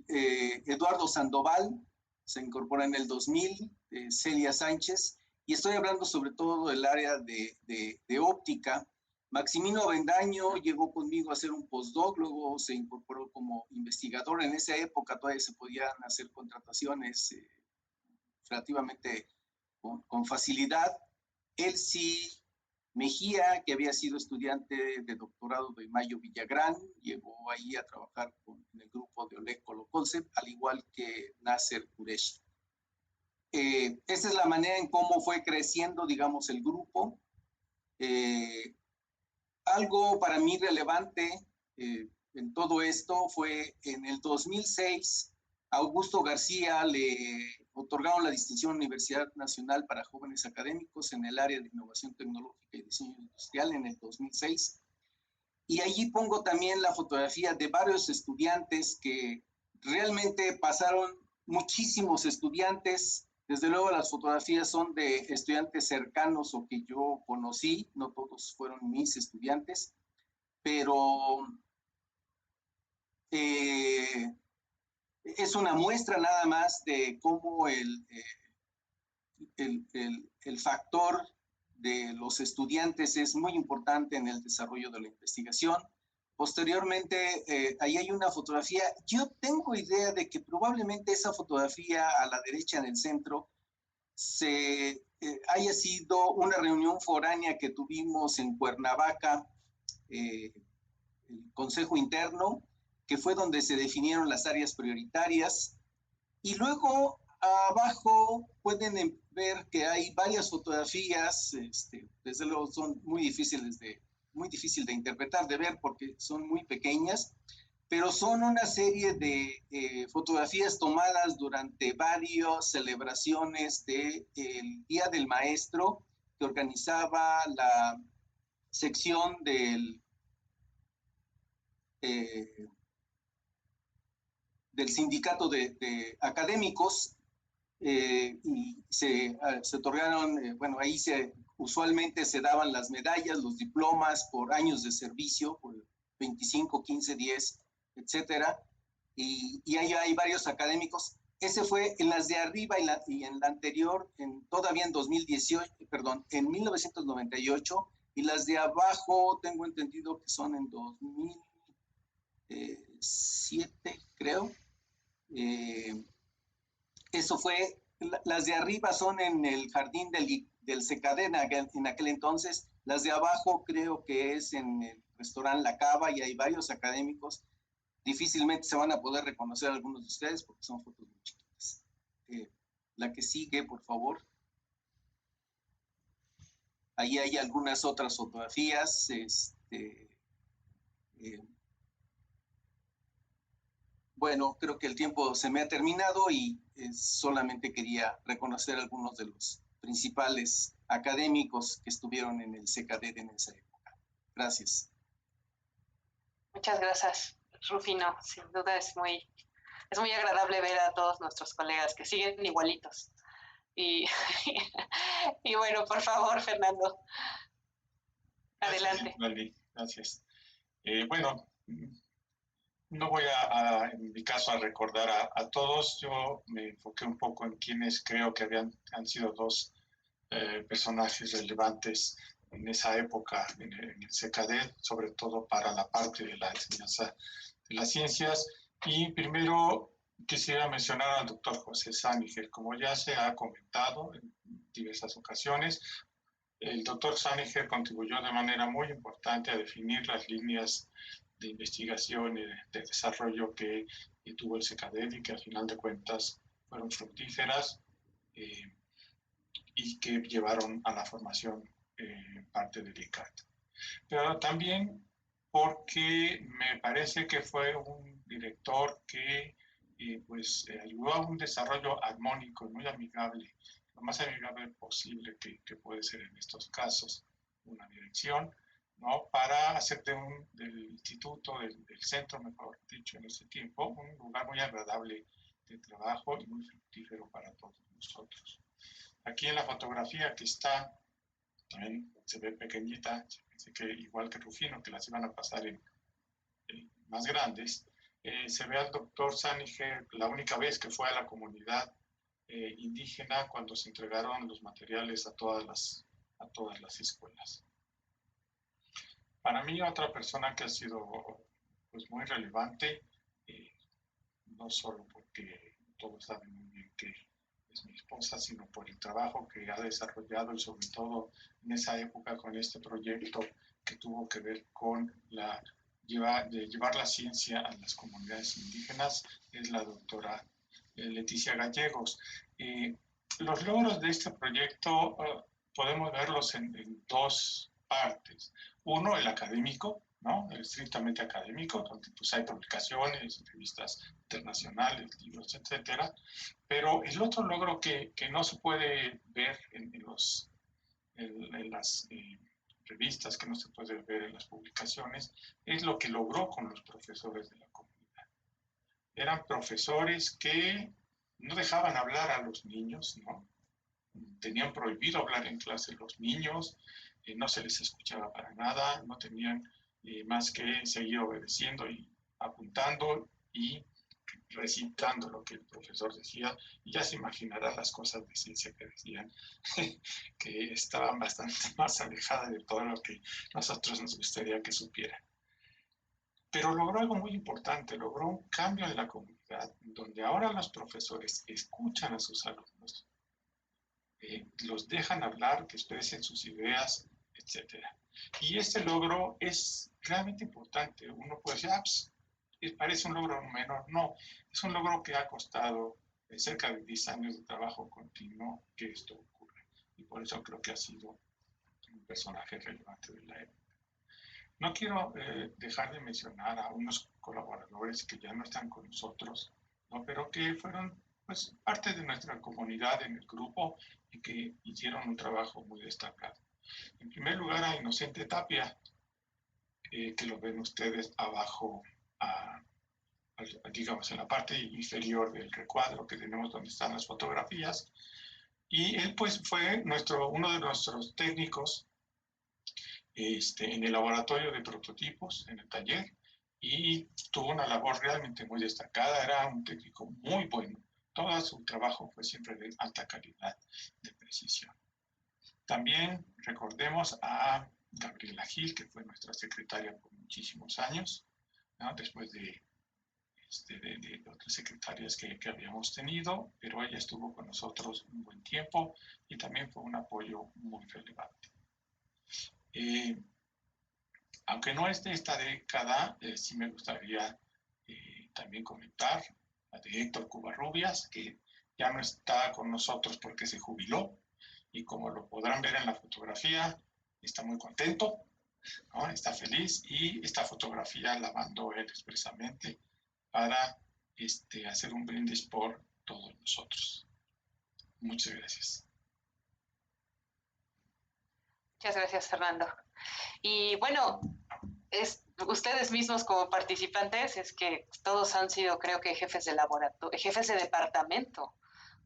Eduardo Sandoval se incorpora en el 2000, Celia Sánchez, y estoy hablando sobre todo del área de óptica. Maximino Avendaño llegó conmigo a hacer un postdoc, luego se incorporó como investigador. En esa época todavía se podían hacer contrataciones relativamente con facilidad. Él sí Mejía, que había sido estudiante de doctorado de Mayo Villagrán, llegó ahí a trabajar en el grupo de Oleg Kolokoltsev, al igual que Nasser Qureshi. Esa es la manera en cómo fue creciendo, digamos, el grupo. Algo para mí relevante en todo esto fue en el 2006, a Augusto García le otorgaron la distinción Universidad Nacional para Jóvenes Académicos en el área de Innovación Tecnológica y Diseño Industrial en el 2006. Y allí pongo también la fotografía de varios estudiantes que realmente pasaron muchísimos estudiantes. Desde luego las fotografías son de estudiantes cercanos o que yo conocí, no todos fueron mis estudiantes, pero es una muestra nada más de cómo el factor de los estudiantes es muy importante en el desarrollo de la investigación. Posteriormente, ahí hay una fotografía. Yo tengo idea de que probablemente esa fotografía a la derecha en el centro haya sido una reunión foránea que tuvimos en Cuernavaca, el Consejo Interno, que fue donde se definieron las áreas prioritarias. Y luego abajo pueden ver que hay varias fotografías, desde luego son muy difícil de interpretar, de ver porque son muy pequeñas, pero son una serie de fotografías tomadas durante varias celebraciones del Día del Maestro que organizaba la sección del sindicato de académicos, y se otorgaron, bueno, ahí usualmente se daban las medallas, los diplomas por años de servicio, por 25, 15, 10, etcétera, y ahí hay varios académicos. Ese fue en las de arriba y en la anterior, todavía en 2018, perdón, en 1998, y las de abajo tengo entendido que son en 2007, creo. Eso fue, las de arriba son en el jardín del Secadena en aquel entonces, las de abajo creo que es en el restaurante La Cava y hay varios académicos. Difícilmente se van a poder reconocer algunos de ustedes porque son fotos muy chiquitas. La que sigue, por favor. Ahí hay algunas otras fotografías. Bueno, creo que el tiempo se me ha terminado y solamente quería reconocer algunos de los principales académicos que estuvieron en el CECADET en esa época. Gracias. Muchas gracias, Rufino. Sin duda es muy agradable ver a todos nuestros colegas que siguen igualitos. Y bueno, por favor, Fernando, adelante. Gracias. Bueno, no voy en mi caso a recordar a todos. Yo me enfoqué un poco en quienes creo que han sido dos personajes relevantes en esa época en el CECADET, sobre todo para la parte de la enseñanza de las ciencias. Y primero quisiera mencionar al doctor José Sániger. Como ya se ha comentado en diversas ocasiones, el doctor Sániger contribuyó de manera muy importante a definir las líneas de investigación y de desarrollo que tuvo el CECADET y que al final de cuentas fueron fructíferas y que llevaron a la formación parte del ICAT. Pero también porque me parece que fue un director que ayudó a un desarrollo armónico y muy amigable, lo más amigable posible que puede ser en estos casos, una dirección, ¿no? Para hacer del instituto, del centro, mejor dicho, en ese tiempo, un lugar muy agradable de trabajo y muy fructífero para todos nosotros. Aquí en la fotografía que está, también se ve pequeñita, pensé que igual que Rufino, que las iban a pasar en más grandes, se ve al doctor Sániger la única vez que fue a la comunidad indígena cuando se entregaron los materiales a todas las escuelas. Para mí, otra persona que ha sido pues, muy relevante, no solo porque todos saben muy bien que es mi esposa, sino por el trabajo que ha desarrollado y sobre todo en esa época con este proyecto que tuvo que ver con llevar la ciencia a las comunidades indígenas, es la doctora Leticia Gallegos. Los logros de este proyecto podemos verlos en dos partes. Uno, el académico, ¿no? El estrictamente académico, donde pues hay publicaciones, revistas internacionales, libros, etcétera. Pero el otro logro que no se puede ver en las revistas, que no se puede ver en las publicaciones, es lo que logró con los profesores de la comunidad. Eran profesores que no dejaban hablar a los niños, ¿no? Tenían prohibido hablar en clase los niños, no se les escuchaba para nada, no tenían más que seguir obedeciendo y apuntando y recitando lo que el profesor decía, y ya se imaginará las cosas de ciencia que decían, que estaban bastante más alejadas de todo lo que nosotros nos gustaría que supieran. Pero logró algo muy importante, logró un cambio en la comunidad, donde ahora los profesores escuchan a sus alumnos, los dejan hablar, que expresen sus ideas, etc. Y este logro es realmente importante. Uno puede decir, pues, parece un logro menor. No, es un logro que ha costado cerca de 10 años de trabajo continuo que esto ocurra. Y por eso creo que ha sido un personaje relevante de la época. No quiero dejar de mencionar a unos colaboradores que ya no están con nosotros, ¿no? Pero que fueron pues, parte de nuestra comunidad en el grupo y que hicieron un trabajo muy destacado. En primer lugar, a Inocente Tapia, que lo ven ustedes abajo, digamos, en la parte inferior del recuadro que tenemos donde están las fotografías. Y él pues fue uno de nuestros técnicos en el laboratorio de prototipos, en el taller, y tuvo una labor realmente muy destacada, era un técnico muy bueno. Todo su trabajo fue siempre de alta calidad, de precisión. También recordemos a Gabriela Gil, que fue nuestra secretaria por muchísimos años, ¿no? Después de otras secretarias que habíamos tenido, pero ella estuvo con nosotros un buen tiempo y también fue un apoyo muy relevante. Aunque no es de esta década, sí me gustaría también comentar la de Héctor Covarrubias, que ya no está con nosotros porque se jubiló, y como lo podrán ver en la fotografía, está muy contento, ¿no? Está feliz, y esta fotografía la mandó él expresamente para hacer un brindis por todos nosotros. Muchas gracias. Muchas gracias, Fernando. Y bueno, ustedes mismos como participantes, es que todos han sido, creo que, jefes de laboratorio, jefes de departamento.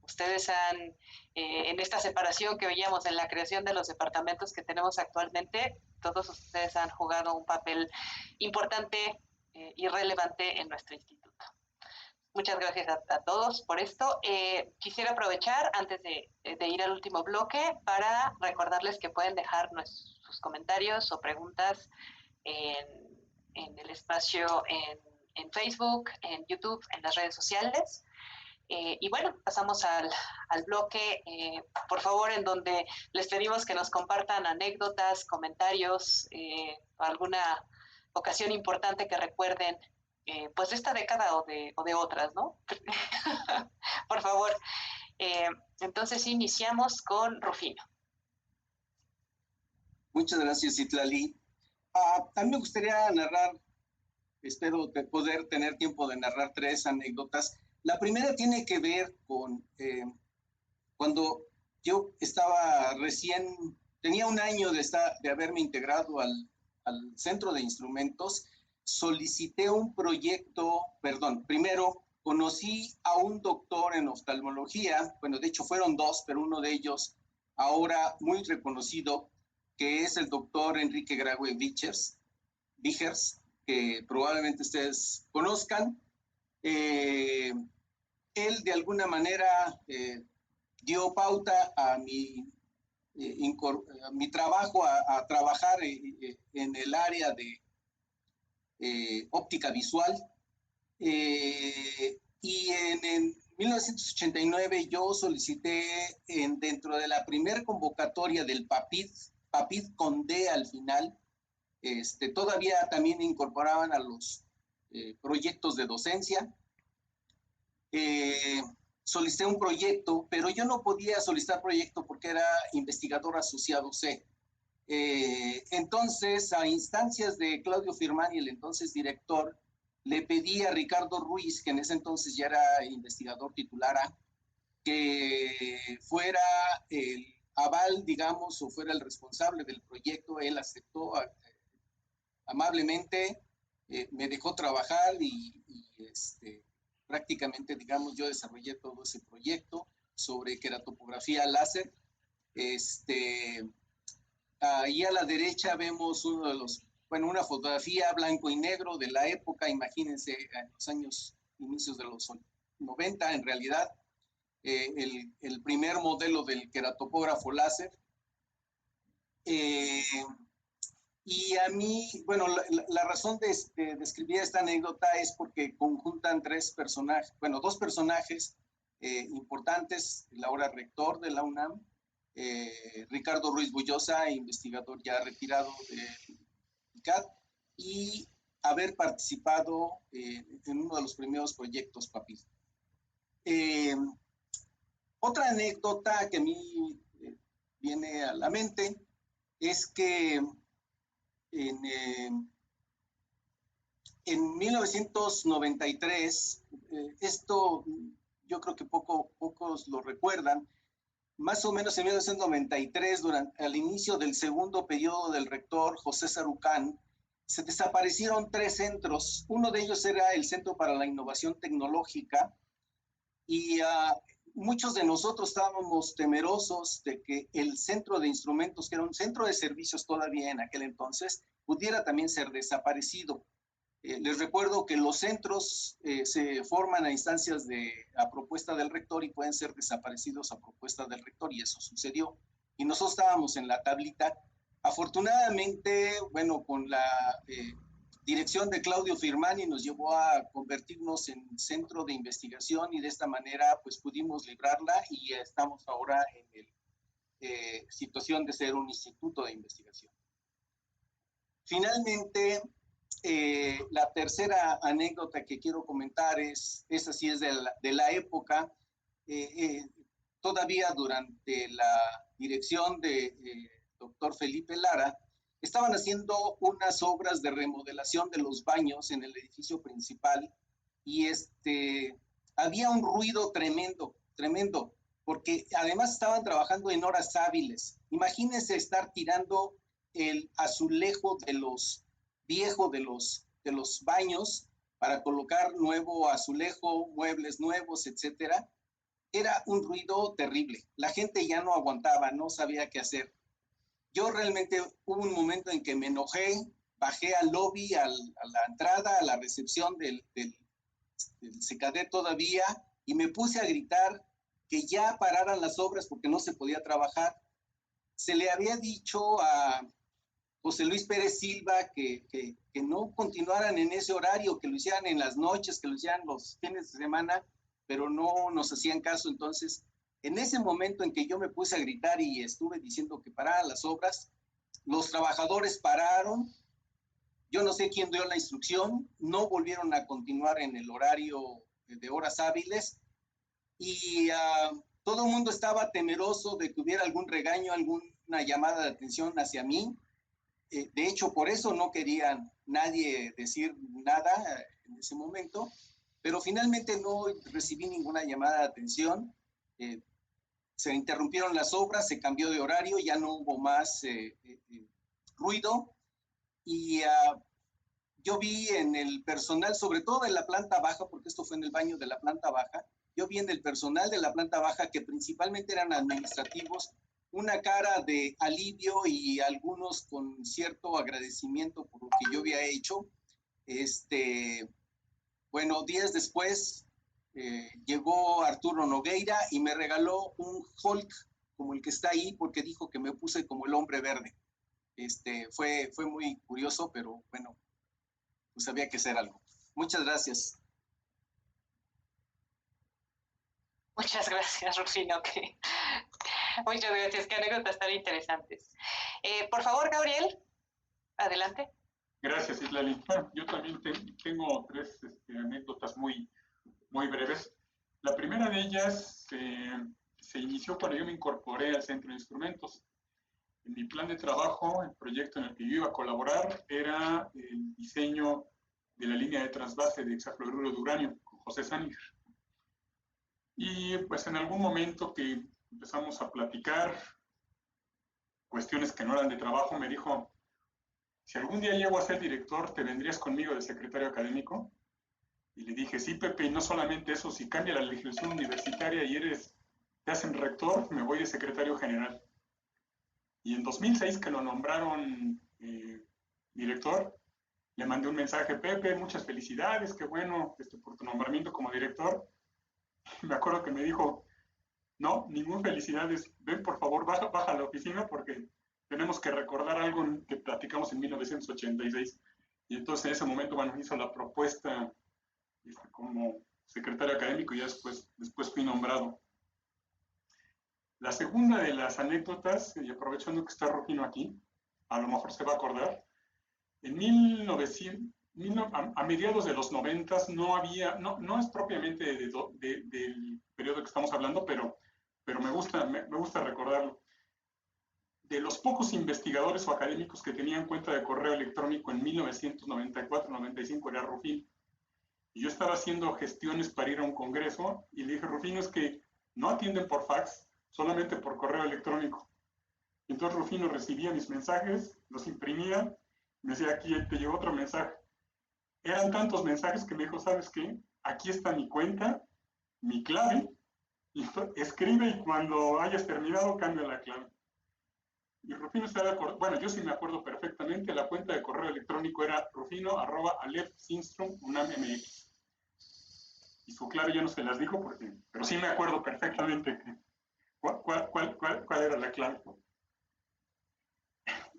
Ustedes han, en esta separación que veíamos en la creación de los departamentos que tenemos actualmente, todos ustedes han jugado un papel importante y relevante en nuestro instituto. Muchas gracias a todos por esto. Quisiera aprovechar, antes de ir al último bloque, para recordarles que pueden dejar sus comentarios o preguntas en el espacio en Facebook, en YouTube, en las redes sociales. Y bueno, pasamos al bloque, por favor, en donde les pedimos que nos compartan anécdotas, comentarios, alguna ocasión importante que recuerden, pues de esta década o de otras, ¿no? Por favor. Entonces iniciamos con Rufino. Muchas gracias, Citlali. A mí me gustaría narrar, espero poder tener tiempo de narrar 3 anécdotas. La primera tiene que ver con cuando yo estaba tenía un año de haberme integrado al Centro de Instrumentos. Solicité un proyecto, primero conocí a un doctor en oftalmología, bueno, de hecho fueron 2, pero uno de ellos ahora muy reconocido, que es el doctor Enrique Graue Vichers, que probablemente ustedes conozcan. Él de alguna manera dio pauta a mi trabajo, a trabajar en el área de óptica visual, y 1989 yo solicité dentro de la primera convocatoria del PAPID con D al final, todavía también incorporaban a los proyectos de docencia. Solicité un proyecto, pero yo no podía solicitar proyecto porque era investigador asociado C. Entonces, a instancias de Claudio Firmani, el entonces director, le pedí a Ricardo Ruiz, que en ese entonces ya era investigador titular A, que fuera el aval, digamos, o fuera el responsable del proyecto. Él aceptó amablemente, me dejó trabajar y prácticamente, digamos, yo desarrollé todo ese proyecto sobre queratopografía láser. Ahí a la derecha vemos una fotografía blanco y negro de la época, imagínense, en los inicios de los 90, en realidad, el primer modelo del queratopógrafo láser. Y a mí, bueno, la razón de escribir esta anécdota es porque conjuntan dos personajes importantes, el ahora rector de la UNAM, Ricardo Ruiz Bullosa, investigador ya retirado de ICAT, y haber participado en uno de los primeros proyectos PAPID. Otra anécdota que a mí viene a la mente es que en 1993, esto yo creo que pocos lo recuerdan, más o menos en 1993, al inicio del segundo periodo del rector José Sarucán, se desaparecieron 3 centros. Uno de ellos era el Centro para la Innovación Tecnológica, y muchos de nosotros estábamos temerosos de que el centro de instrumentos, que era un centro de servicios todavía en aquel entonces, pudiera también ser desaparecido. Les recuerdo que los centros se forman a instancias a propuesta del rector y pueden ser desaparecidos a propuesta del rector, y eso sucedió. Y nosotros estábamos en la tablita. Afortunadamente, bueno, con la dirección de Claudio Firmani nos llevó a convertirnos en centro de investigación, y de esta manera pues pudimos librarla y estamos ahora en situación de ser un instituto de investigación. Finalmente, la tercera anécdota que quiero comentar esa sí es de la época, todavía durante la dirección de doctor Felipe Lara, estaban haciendo unas obras de remodelación de los baños en el edificio principal, y había un ruido tremendo, porque además estaban trabajando en horas hábiles. Imagínense estar tirando el azulejo viejo de los baños para colocar nuevo azulejo, muebles nuevos, etcétera. Era un ruido terrible. La gente ya no aguantaba, no sabía qué hacer. Yo realmente hubo un momento en que me enojé, bajé al lobby, a la entrada, a la recepción del CECADET todavía, y me puse a gritar que ya pararan las obras porque no se podía trabajar. Se le había dicho a José Luis Pérez Silva que no continuaran en ese horario, que lo hicieran en las noches, que lo hicieran los fines de semana, pero no nos hacían caso. Entonces, en ese momento en que yo me puse a gritar y estuve diciendo que pararan las obras, los trabajadores pararon. Yo no sé quién dio la instrucción, no volvieron a continuar en el horario de horas hábiles, y todo el mundo estaba temeroso de que hubiera algún regaño, alguna llamada de atención hacia mí. De hecho, por eso no querían nadie decir nada en ese momento, pero finalmente no recibí ninguna llamada de atención. Se interrumpieron las obras, se cambió de horario, ya no hubo más ruido, y yo vi en el personal, sobre todo en la planta baja, porque esto fue en el baño de la planta baja, yo vi en el personal de la planta baja, que principalmente eran administrativos, una cara de alivio y algunos con cierto agradecimiento por lo que yo había hecho. Bueno, días después llegó Arturo Nogueira y me regaló un Hulk como el que está ahí, porque dijo que me puse como el hombre verde. Fue muy curioso, pero bueno, pues había que hacer algo. Muchas gracias. Muchas gracias, Rufino. Muchas gracias, qué anécdotas tan interesantes. Por favor, Gabriel, adelante. Gracias, Islali. Bueno, yo también tengo tres anécdotas muy breves. La primera de ellas se inició cuando yo me incorporé al Centro de Instrumentos. En mi plan de trabajo, el proyecto en el que yo iba a colaborar era el diseño de la línea de trasvase de hexafluoruro de uranio con José Sáninger. Y pues en algún momento que empezamos a platicar cuestiones que no eran de trabajo, me dijo, si algún día llego a ser director, ¿te vendrías conmigo de secretario académico? Y le dije, sí, Pepe, y no solamente eso, si cambia la legislación universitaria y te hacen rector, me voy de secretario general. Y en 2006, que lo nombraron director, le mandé un mensaje, Pepe, muchas felicidades, qué bueno por tu nombramiento como director. Me acuerdo que me dijo, no, ningún felicidades, ven por favor, baja a la oficina porque tenemos que recordar algo que platicamos en 1986. Y entonces en ese momento, bueno, hizo la propuesta como secretario académico y ya después fui nombrado. La segunda de las anécdotas, y aprovechando que está Rufino aquí, a lo mejor se va a acordar, a mediados de los 90 no es propiamente del periodo que estamos hablando, pero me gusta recordarlo. De los pocos investigadores o académicos que tenían cuenta de correo electrónico en 1994-95 era Rufino. Y yo estaba haciendo gestiones para ir a un congreso y le dije, Rufino, es que no atienden por fax, solamente por correo electrónico. Y entonces Rufino recibía mis mensajes, los imprimía, me decía, aquí te llegó otro mensaje. Eran tantos mensajes que me dijo, ¿sabes qué? Aquí está mi cuenta, mi clave, y escribe y cuando hayas terminado cambia la clave. Y Rufino se había acordado, bueno, yo sí me acuerdo perfectamente, la cuenta de correo electrónico era rufino@alefsinstrom.unam.mx. Y su clave yo no se las dijo, pero sí me acuerdo perfectamente cuál era la clave.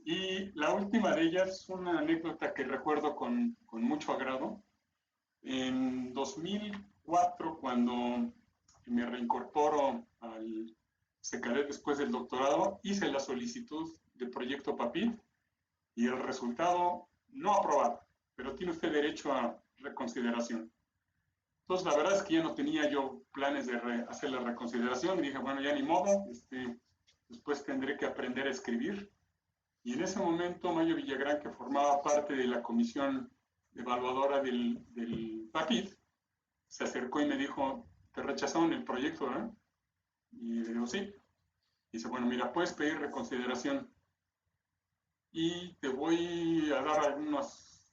Y la última de ellas es una anécdota que recuerdo con mucho agrado. En 2004, cuando me reincorporo al SECADET después del doctorado, hice la solicitud de proyecto PAPIT y el resultado no aprobado, pero tiene usted derecho a reconsideración. Entonces, la verdad es que ya no tenía yo planes de hacer la reconsideración y dije, bueno, ya ni modo, después tendré que aprender a escribir. Y en ese momento, Mayo Villagrán, que formaba parte de la comisión evaluadora del PAPIT, se acercó y me dijo, te rechazaron el proyecto, ¿verdad? Y le digo, sí. Y dice, bueno, mira, puedes pedir reconsideración y te voy a dar algunos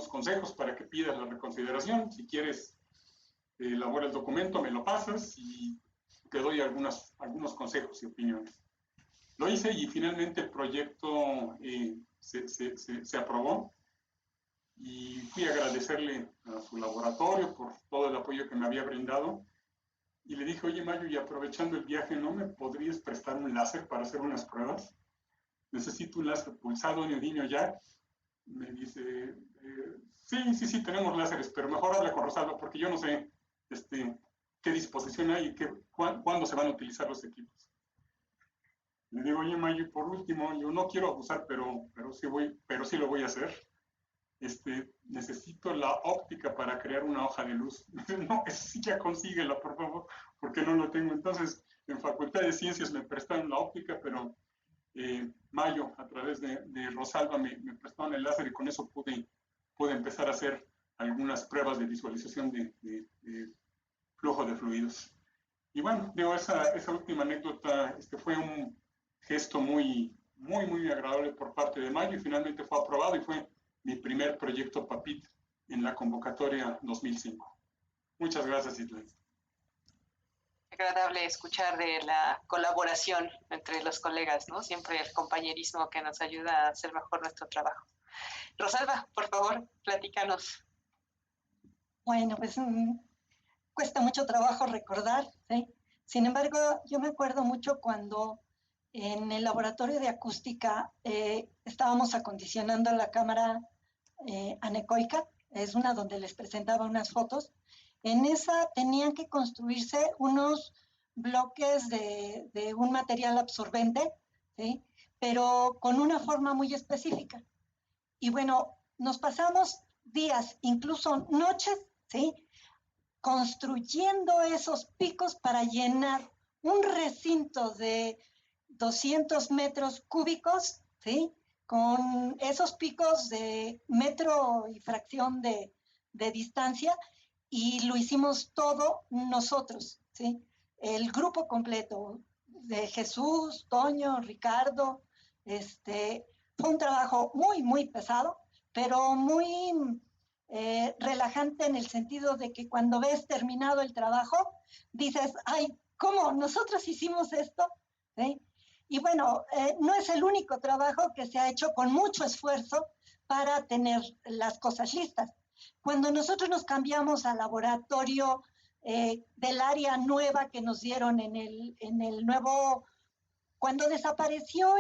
consejos para que pidas la reconsideración. Si quieres, elabora el documento, me lo pasas y te doy algunos consejos y opiniones. Lo hice y finalmente el proyecto se aprobó y fui a agradecerle a su laboratorio por todo el apoyo que me había brindado y le dije, oye Mayo, y aprovechando el viaje, ¿no me podrías prestar un láser para hacer unas pruebas? Necesito un láser pulsado neodimio jack. Me dice, sí, tenemos láseres, pero mejor habla con Rosalba porque yo no sé qué disposición hay y cuándo se van a utilizar los equipos. Le digo, oye Mayo, y por último, yo no quiero abusar, pero sí lo voy a hacer. Necesito la óptica para crear una hoja de luz. No, eso sí ya consíguela, por favor, porque no lo tengo. Entonces, en Facultad de Ciencias me prestaron la óptica, pero Mayo, a través de Rosalba, me prestaron el láser y con eso pude empezar a hacer algunas pruebas de visualización de flujo de fluidos. Y bueno, digo, esa última anécdota fue un gesto muy agradable por parte de Mayo y finalmente fue aprobado y fue mi primer proyecto PAPIT en la convocatoria 2005. Muchas gracias, Islay. Agradable escuchar de la colaboración entre los colegas, ¿no? Siempre el compañerismo que nos ayuda a hacer mejor nuestro trabajo. Rosalba, por favor, platícanos. Bueno, pues cuesta mucho trabajo recordar, ¿sí? Sin embargo, yo me acuerdo mucho cuando en el laboratorio de acústica estábamos acondicionando la cámara anecoica, es una donde les presentaba unas fotos, En esa tenían que construirse unos bloques de un material absorbente, ¿sí? Pero con una forma muy específica. Y bueno, nos pasamos días, incluso noches, ¿sí? Construyendo esos picos para llenar un recinto de 200 metros cúbicos, ¿sí? Con esos picos de metro y fracción de distancia, y lo hicimos todo nosotros, ¿sí? El grupo completo de Jesús, Toño, Ricardo, fue un trabajo muy, muy pesado, pero muy relajante en el sentido de que cuando ves terminado el trabajo, dices, ay, ¿cómo? ¿Nosotros hicimos esto? ¿Sí? Y bueno, no es el único trabajo que se ha hecho con mucho esfuerzo para tener las cosas listas. Cuando nosotros nos cambiamos al laboratorio del área nueva que nos dieron en el nuevo, cuando desapareció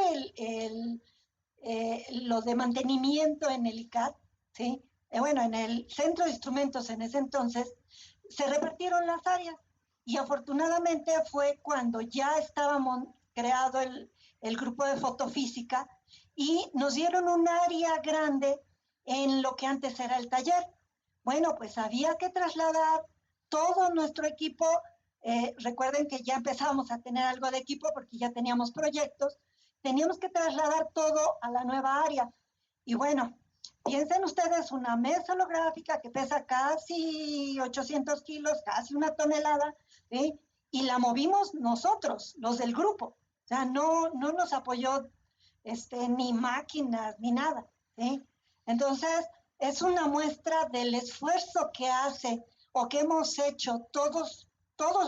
lo de mantenimiento en el ICAT, ¿sí? Bueno, en el centro de instrumentos en ese entonces, se repartieron las áreas y afortunadamente fue cuando ya estábamos creado el grupo de fotofísica y nos dieron un área grande en lo que antes era el taller. Bueno, pues había que trasladar todo nuestro equipo. Recuerden que ya empezábamos a tener algo de equipo porque ya teníamos proyectos. Teníamos que trasladar todo a la nueva área. Y bueno, piensen ustedes una mesa holográfica que pesa casi 800 kilos, casi una tonelada, ¿sí? Y la movimos nosotros, los del grupo. O sea, no nos apoyó ni máquinas ni nada, ¿sí? Entonces, es una muestra del esfuerzo que hace o que hemos hecho todos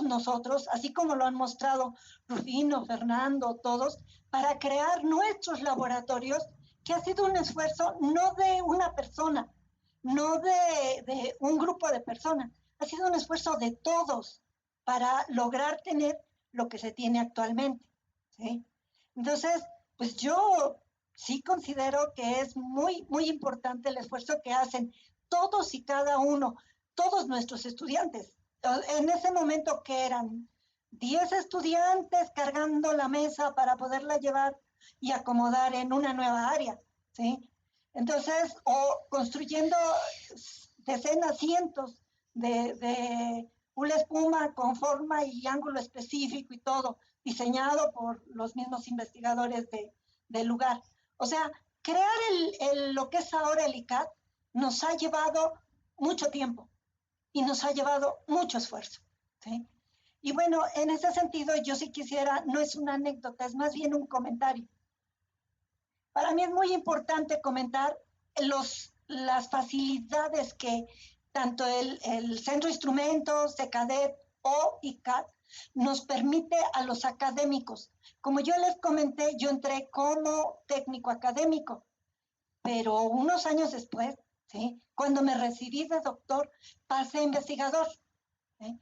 nosotros, así como lo han mostrado Rufino, Fernando, todos, para crear nuestros laboratorios, que ha sido un esfuerzo no de una persona, no de un grupo de personas, ha sido un esfuerzo de todos para lograr tener lo que se tiene actualmente, ¿sí? Entonces, pues yo sí considero que es muy, muy importante el esfuerzo que hacen todos y cada uno, todos nuestros estudiantes. En ese momento que eran 10 estudiantes cargando la mesa para poderla llevar y acomodar en una nueva área, ¿sí? Entonces, o construyendo decenas, cientos de una espuma con forma y ángulo específico y todo, diseñado por los mismos investigadores del lugar. O sea, crear lo que es ahora el ICAT nos ha llevado mucho tiempo y nos ha llevado mucho esfuerzo, ¿sí? Y bueno, en ese sentido, yo sí quisiera, no es una anécdota, es más bien un comentario. Para mí es muy importante comentar las facilidades que tanto el Centro de Instrumentos, CECADET o ICAT nos permite a los académicos. Como yo les comenté, yo entré como técnico académico, pero unos años después, ¿sí? Cuando me recibí de doctor, pasé a investigador, ¿sí?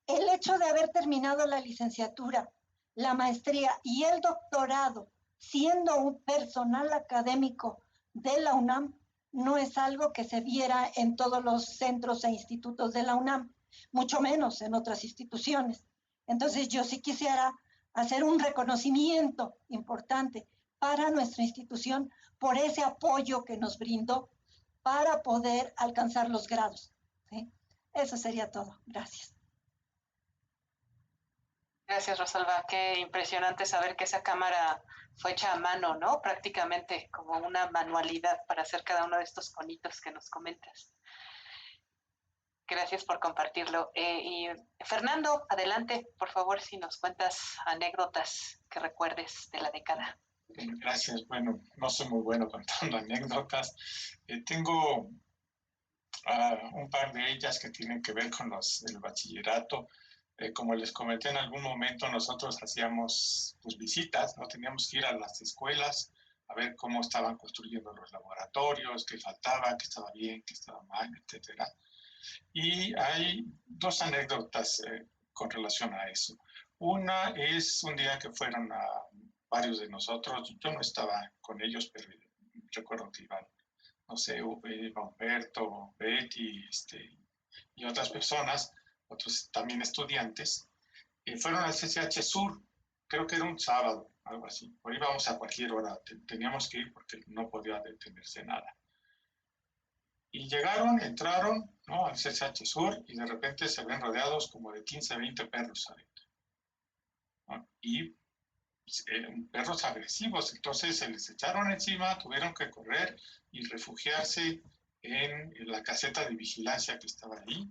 El hecho de haber terminado la licenciatura, la maestría y el doctorado siendo un personal académico de la UNAM no es algo que se viera en todos los centros e institutos de la UNAM, mucho menos en otras instituciones. Entonces yo sí quisiera hacer un reconocimiento importante para nuestra institución por ese apoyo que nos brindó para poder alcanzar los grados, ¿sí? Eso sería todo. Gracias. Gracias, Rosalba. Qué impresionante saber que esa cámara fue hecha a mano, ¿no? Prácticamente como una manualidad para hacer cada uno de estos conitos que nos comentas. Gracias por compartirlo. Y Fernando, adelante, por favor, si nos cuentas anécdotas que recuerdes de la década. Gracias. Bueno, no soy muy bueno contando anécdotas. Tengo un par de ellas que tienen que ver con el bachillerato. Como les comenté en algún momento, nosotros hacíamos pues, visitas, ¿no? Teníamos que ir a las escuelas a ver cómo estaban construyendo los laboratorios, qué faltaba, qué estaba bien, qué estaba mal, etc. Y hay dos anécdotas con relación a eso. Una es un día que fueron a varios de nosotros, yo no estaba con ellos, pero recuerdo que iban, no sé, iba Humberto, Betty, y otras personas, otros también estudiantes, fueron al CCH Sur, creo que era un sábado, algo así. Por ahí íbamos a cualquier hora, teníamos que ir porque no podía detenerse nada. Y llegaron, entraron, ¿no?, al CCH Sur y de repente se ven rodeados como de 15, 20 perros adentro, ¿no? Y perros agresivos, entonces se les echaron encima, tuvieron que correr y refugiarse en la caseta de vigilancia que estaba ahí,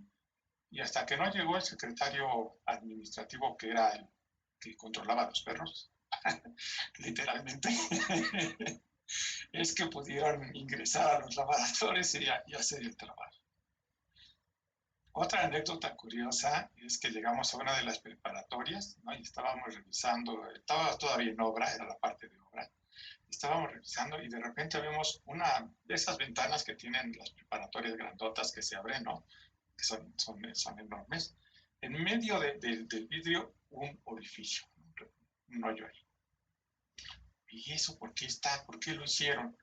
y hasta que no llegó el secretario administrativo, que era el que controlaba los perros, literalmente, es que pudieron ingresar a los laboratorios y hacer el trabajo. Otra anécdota curiosa es que llegamos a una de las preparatorias, ¿no?, y estábamos revisando, estaba todavía en obra, era la parte de obra, estábamos revisando y de repente vemos una de esas ventanas que tienen las preparatorias grandotas que se abren, ¿no?, que son enormes. En medio del vidrio, un orificio, un hoyo ahí. ¿Y eso por qué está? ¿Por qué lo hicieron?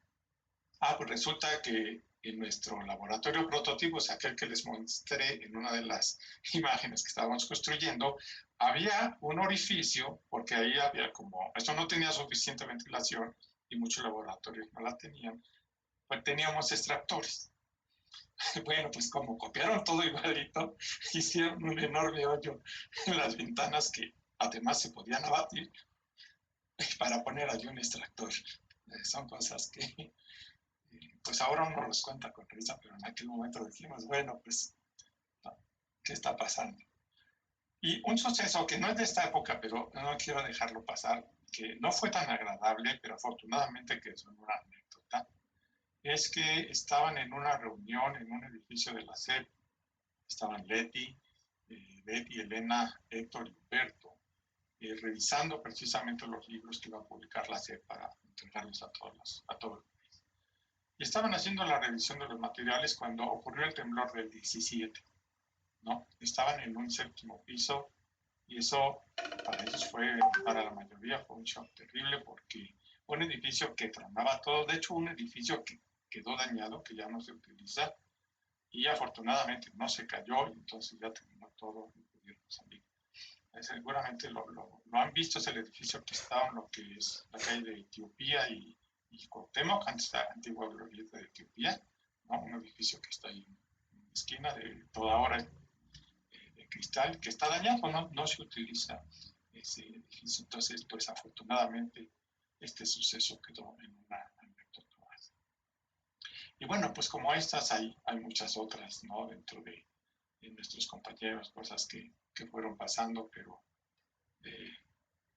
Ah, pues resulta que en nuestro laboratorio prototipo, es aquel que les mostré en una de las imágenes que estábamos construyendo, había un orificio, porque ahí había como, esto no tenía suficiente ventilación y muchos laboratorios no la tenían, pues teníamos extractores. Bueno, pues como copiaron todo igualito, hicieron un enorme hoyo en las ventanas que además se podían abatir para poner allí un extractor. Son cosas que pues ahora uno los cuenta con risa, pero en aquel momento dijimos, bueno, pues, ¿qué está pasando? Y un suceso que no es de esta época, pero no quiero dejarlo pasar, que no fue tan agradable, pero afortunadamente que es una anécdota, es que estaban en una reunión en un edificio de la SEP, estaban Leti, Betty, Elena, Héctor y Humberto, revisando precisamente los libros que iba a publicar la SEP para entregarlos a todos. Y estaban haciendo la revisión de los materiales cuando ocurrió el temblor del 17, ¿no? Estaban en un 7º piso y eso para ellos para la mayoría fue un shock terrible porque un edificio que tronaba todo, de hecho un edificio que quedó dañado, que ya no se utiliza, y afortunadamente no se cayó, y entonces ya terminó todo y pudieron salir. Seguramente lo han visto, es el edificio que está en lo que es la calle de Etiopía y Cuauhtémoc, antes la antigua glorieta de Etiopía, ¿no?, un edificio que está ahí en la esquina de toda hora de cristal, que está dañado, no se utiliza ese edificio. Entonces, pues afortunadamente este suceso quedó en una anécdota más. Y bueno, pues como estas hay muchas otras, ¿no?, dentro de nuestros compañeros, cosas que fueron pasando, pero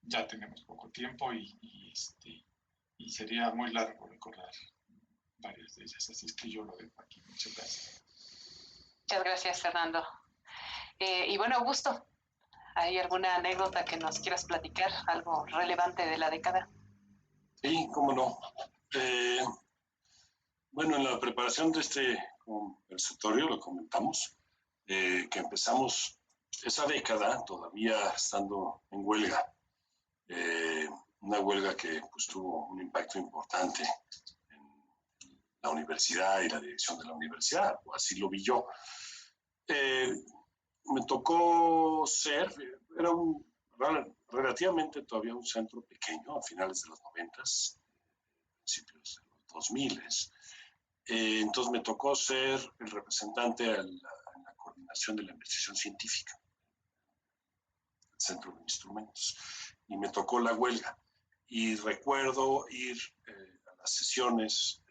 ya tenemos poco tiempo y sería muy largo recordar varias de ellas, así es que yo lo dejo aquí. Muchas gracias. Muchas gracias, Fernando. Y bueno, Augusto, ¿hay alguna anécdota que nos quieras platicar, algo relevante de la década? Sí, cómo no. Bueno, en la preparación de este conversatorio lo comentamos, que empezamos esa década todavía estando en huelga, una huelga que pues, tuvo un impacto importante en la universidad y la dirección de la universidad, así lo vi yo. Me tocó era relativamente todavía un centro pequeño a finales de los 90s, principios de los 2000. Entonces me tocó ser el representante en la coordinación de la investigación científica del Centro de Instrumentos, y me tocó la huelga. Y recuerdo ir a las sesiones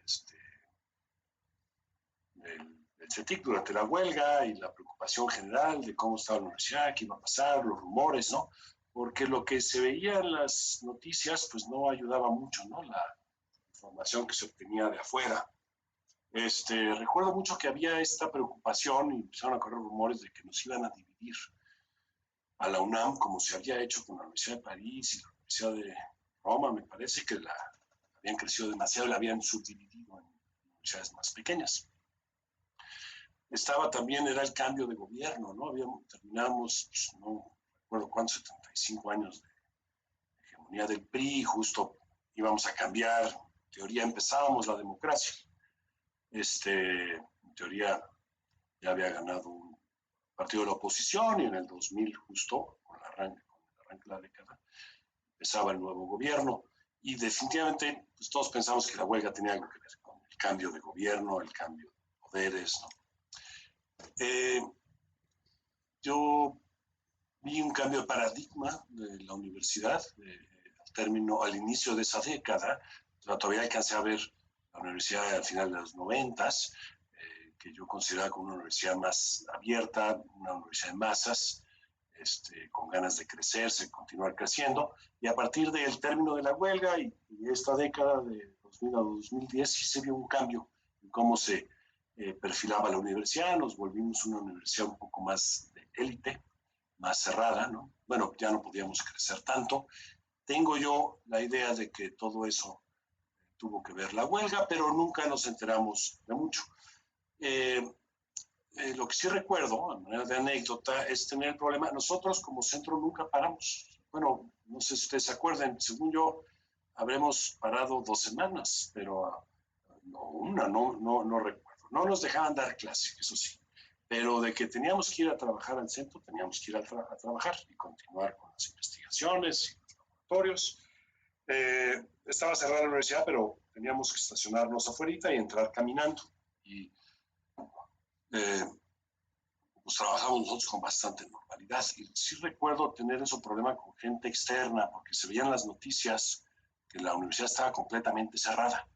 del CETIC durante la huelga y la preocupación general de cómo estaba la universidad, qué iba a pasar, los rumores, ¿no? Porque lo que se veía en las noticias, pues no ayudaba mucho, ¿no? La información que se obtenía de afuera. Recuerdo mucho que había esta preocupación y empezaron a correr rumores de que nos iban a dividir a la UNAM, como se había hecho con la Universidad de París y la Universidad de Roma. Me parece que habían crecido demasiado y la habían subdividido en universidades más pequeñas. Era el cambio de gobierno, ¿no? Terminamos, pues, no recuerdo cuántos, 75 años de hegemonía del PRI, justo íbamos a cambiar, en teoría empezábamos la democracia. En teoría ya había ganado un partido de la oposición, y en el 2000, justo con el arranque de la década, empezaba el nuevo gobierno. Y definitivamente pues, todos pensamos que la huelga tenía algo que ver con el cambio de gobierno, el cambio de poderes, ¿no? Yo vi un cambio de paradigma de la universidad al inicio de esa década. Todavía alcancé a ver la universidad al final de los 90s, que yo consideraba como una universidad más abierta, una universidad de masas, con ganas de crecerse, continuar creciendo. Y a partir del término de la huelga y esta década de 2000 a 2010 sí se vio un cambio en cómo se perfilaba la universidad. Nos volvimos una universidad un poco más de élite, más cerrada, ¿no? Bueno, ya no podíamos crecer tanto. Tengo yo la idea de que todo eso tuvo que ver la huelga, pero nunca nos enteramos de mucho. Lo que sí recuerdo, a manera de anécdota, es tener el problema. Nosotros como centro nunca paramos. Bueno, no sé si ustedes se acuerdan, según yo, habremos parado 2 semanas, pero no recuerdo. No nos dejaban dar clase, eso sí. Pero de que teníamos que ir a trabajar al centro, teníamos que ir a trabajar y continuar con las investigaciones y los laboratorios. Estaba cerrada la universidad, pero teníamos que estacionarnos afuera y entrar caminando. Y pues trabajamos nosotros con bastante normalidad. Y sí recuerdo tener ese problema con gente externa, porque se veían las noticias que la universidad estaba completamente cerrada.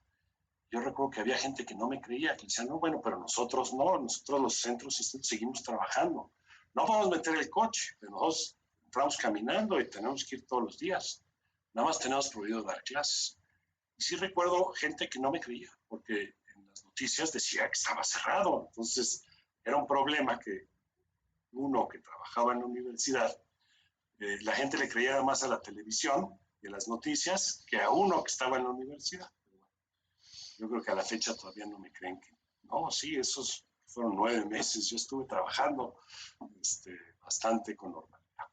Yo recuerdo que había gente que no me creía, que decían, no, bueno, pero nosotros no, nosotros los centros seguimos trabajando. No podemos meter el coche, pero nosotros entramos caminando y tenemos que ir todos los días. Nada más tenemos prohibido dar clases. Y sí recuerdo gente que no me creía, porque en las noticias decía que estaba cerrado. Entonces era un problema que uno que trabajaba en la universidad, la gente le creía más a la televisión y a las noticias que a uno que estaba en la universidad. Yo creo que a la fecha todavía no me creen que, no, sí, esos fueron 9 meses, yo estuve trabajando bastante con normalidad.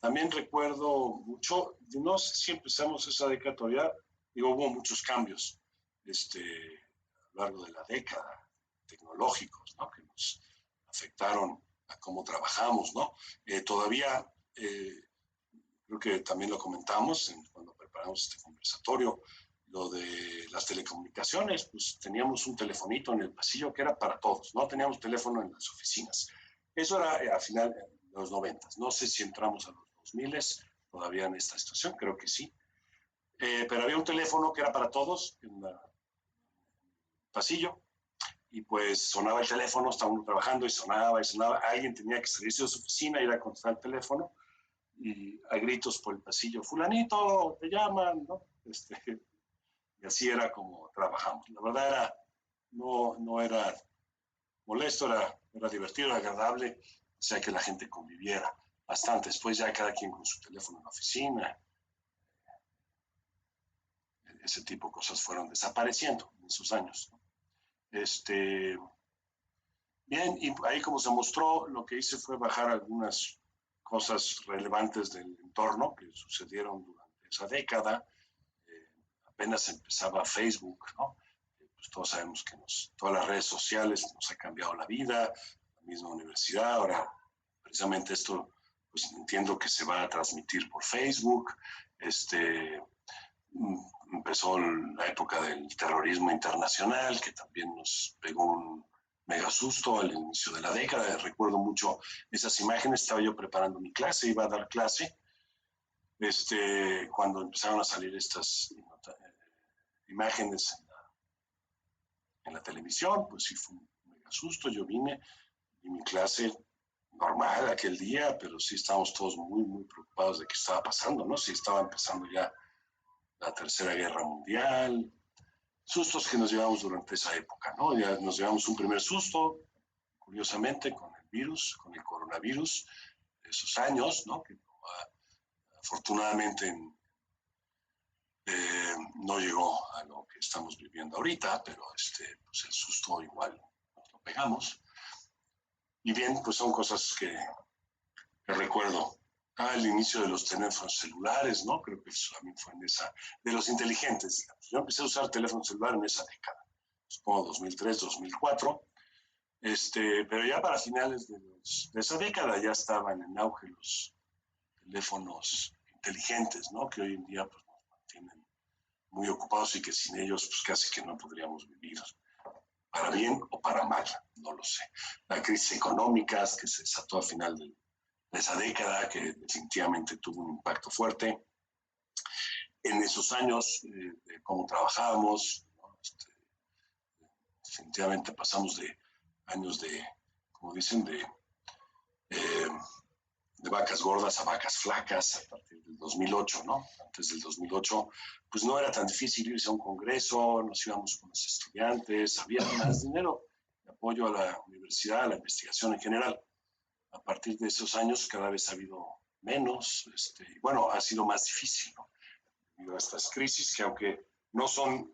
También recuerdo mucho, no sé si empezamos esa década todavía, hubo muchos cambios a lo largo de la década, tecnológicos, ¿no? Que nos afectaron a cómo trabajamos, ¿no? Todavía, creo que también lo comentamos cuando preparamos este conversatorio, lo de las telecomunicaciones, pues teníamos un telefonito en el pasillo que era para todos, no teníamos teléfono en las oficinas. Eso era a final de los 90. No sé si entramos a los 2000 todavía en esta situación, creo que sí. Pero había un teléfono que era para todos en el pasillo y pues sonaba el teléfono, estaba uno trabajando y sonaba, alguien tenía que salirse de su oficina, ir a contestar el teléfono y a gritos por el pasillo, fulanito, te llaman, ¿no? Y así era como trabajamos. La verdad no era molesto, era divertido, era agradable, o sea que la gente conviviera bastante. Después ya cada quien con su teléfono en la oficina. Ese tipo de cosas fueron desapareciendo en esos años, ¿no? Bien, y ahí como se mostró, lo que hice fue bajar algunas cosas relevantes del entorno que sucedieron durante esa década. Apenas empezaba Facebook, ¿no? Pues todos sabemos que todas las redes sociales nos ha cambiado la vida, la misma universidad. Ahora, precisamente esto, pues entiendo que se va a transmitir por Facebook. Empezó la época del terrorismo internacional, que también nos pegó un mega susto al inicio de la década. Recuerdo mucho esas imágenes, estaba yo preparando mi clase, iba a dar clase, cuando empezaron a salir estas imágenes en la televisión, pues sí fue un mega susto. Yo vine y mi clase normal aquel día, pero sí estábamos todos muy, muy preocupados de qué estaba pasando, ¿no? Si estaba empezando ya la Tercera Guerra Mundial, sustos que nos llevamos durante esa época, ¿no? Ya nos llevamos un primer susto, curiosamente, con el virus, con el coronavirus, esos años, ¿no? Que afortunadamente no llegó a lo que estamos viviendo ahorita, pero pues el susto igual nos lo pegamos. Y bien, pues son cosas que recuerdo. Al inicio de los teléfonos celulares, ¿no? Creo que eso también fue en esa, de los inteligentes, digamos. Yo empecé a usar teléfono celular en esa década, supongo 2003, 2004. Pero ya para finales de esa década ya estaban en auge los teléfonos inteligentes, ¿no? Que hoy en día pues, nos mantienen muy ocupados y que sin ellos pues casi que no podríamos vivir, para bien o para mal, no lo sé. La crisis económica que se desató a final de esa década, que definitivamente tuvo un impacto fuerte. En esos años, de cómo trabajábamos, ¿no? Definitivamente pasamos de años de, como dicen, de vacas gordas a vacas flacas a partir del 2008, ¿no? Antes del 2008, pues no era tan difícil irse a un congreso, nos íbamos con los estudiantes, había más dinero de apoyo a la universidad, a la investigación en general. A partir de esos años cada vez ha habido menos, y bueno, ha sido más difícil, ¿no? Debido a estas crisis que aunque no son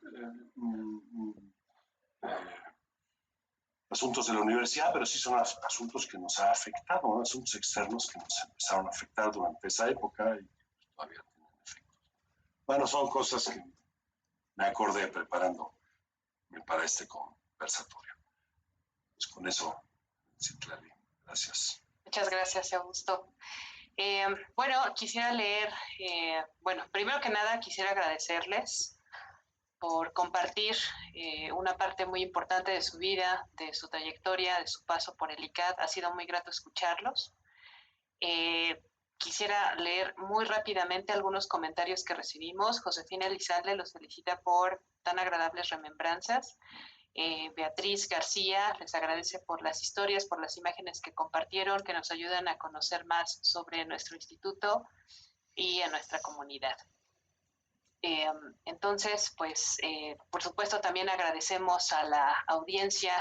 asuntos de la universidad, pero sí son asuntos que nos ha afectado, ¿no? Asuntos externos que nos empezaron a afectar durante esa época y todavía tienen efectos. Bueno, son cosas que me acordé preparándome para este conversatorio. Pues con eso, Citlali, gracias. Muchas gracias, Augusto. Bueno, quisiera leer, primero que nada quisiera agradecerles por compartir una parte muy importante de su vida, de su trayectoria, de su paso por el ICAD. Ha sido muy grato escucharlos. Quisiera leer muy rápidamente algunos comentarios que recibimos. Josefina Elizalde los felicita por tan agradables remembranzas. Beatriz García les agradece por las historias, por las imágenes que compartieron, que nos ayudan a conocer más sobre nuestro instituto y a nuestra comunidad. Entonces, pues, por supuesto, también agradecemos a la audiencia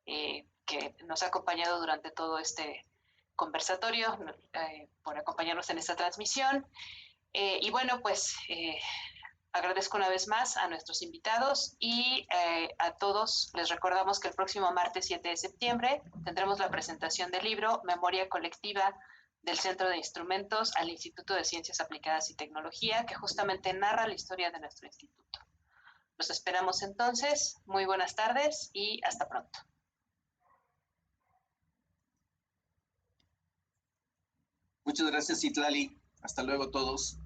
que nos ha acompañado durante todo este conversatorio, por acompañarnos en esta transmisión. Y bueno, pues, agradezco una vez más a nuestros invitados y a todos les recordamos que el próximo martes 7 de septiembre tendremos la presentación del libro Memoria Colectiva del Centro de Instrumentos al Instituto de Ciencias Aplicadas y Tecnología, que justamente narra la historia de nuestro instituto. Los esperamos entonces. Muy buenas tardes y hasta pronto. Muchas gracias, Citlali. Hasta luego todos.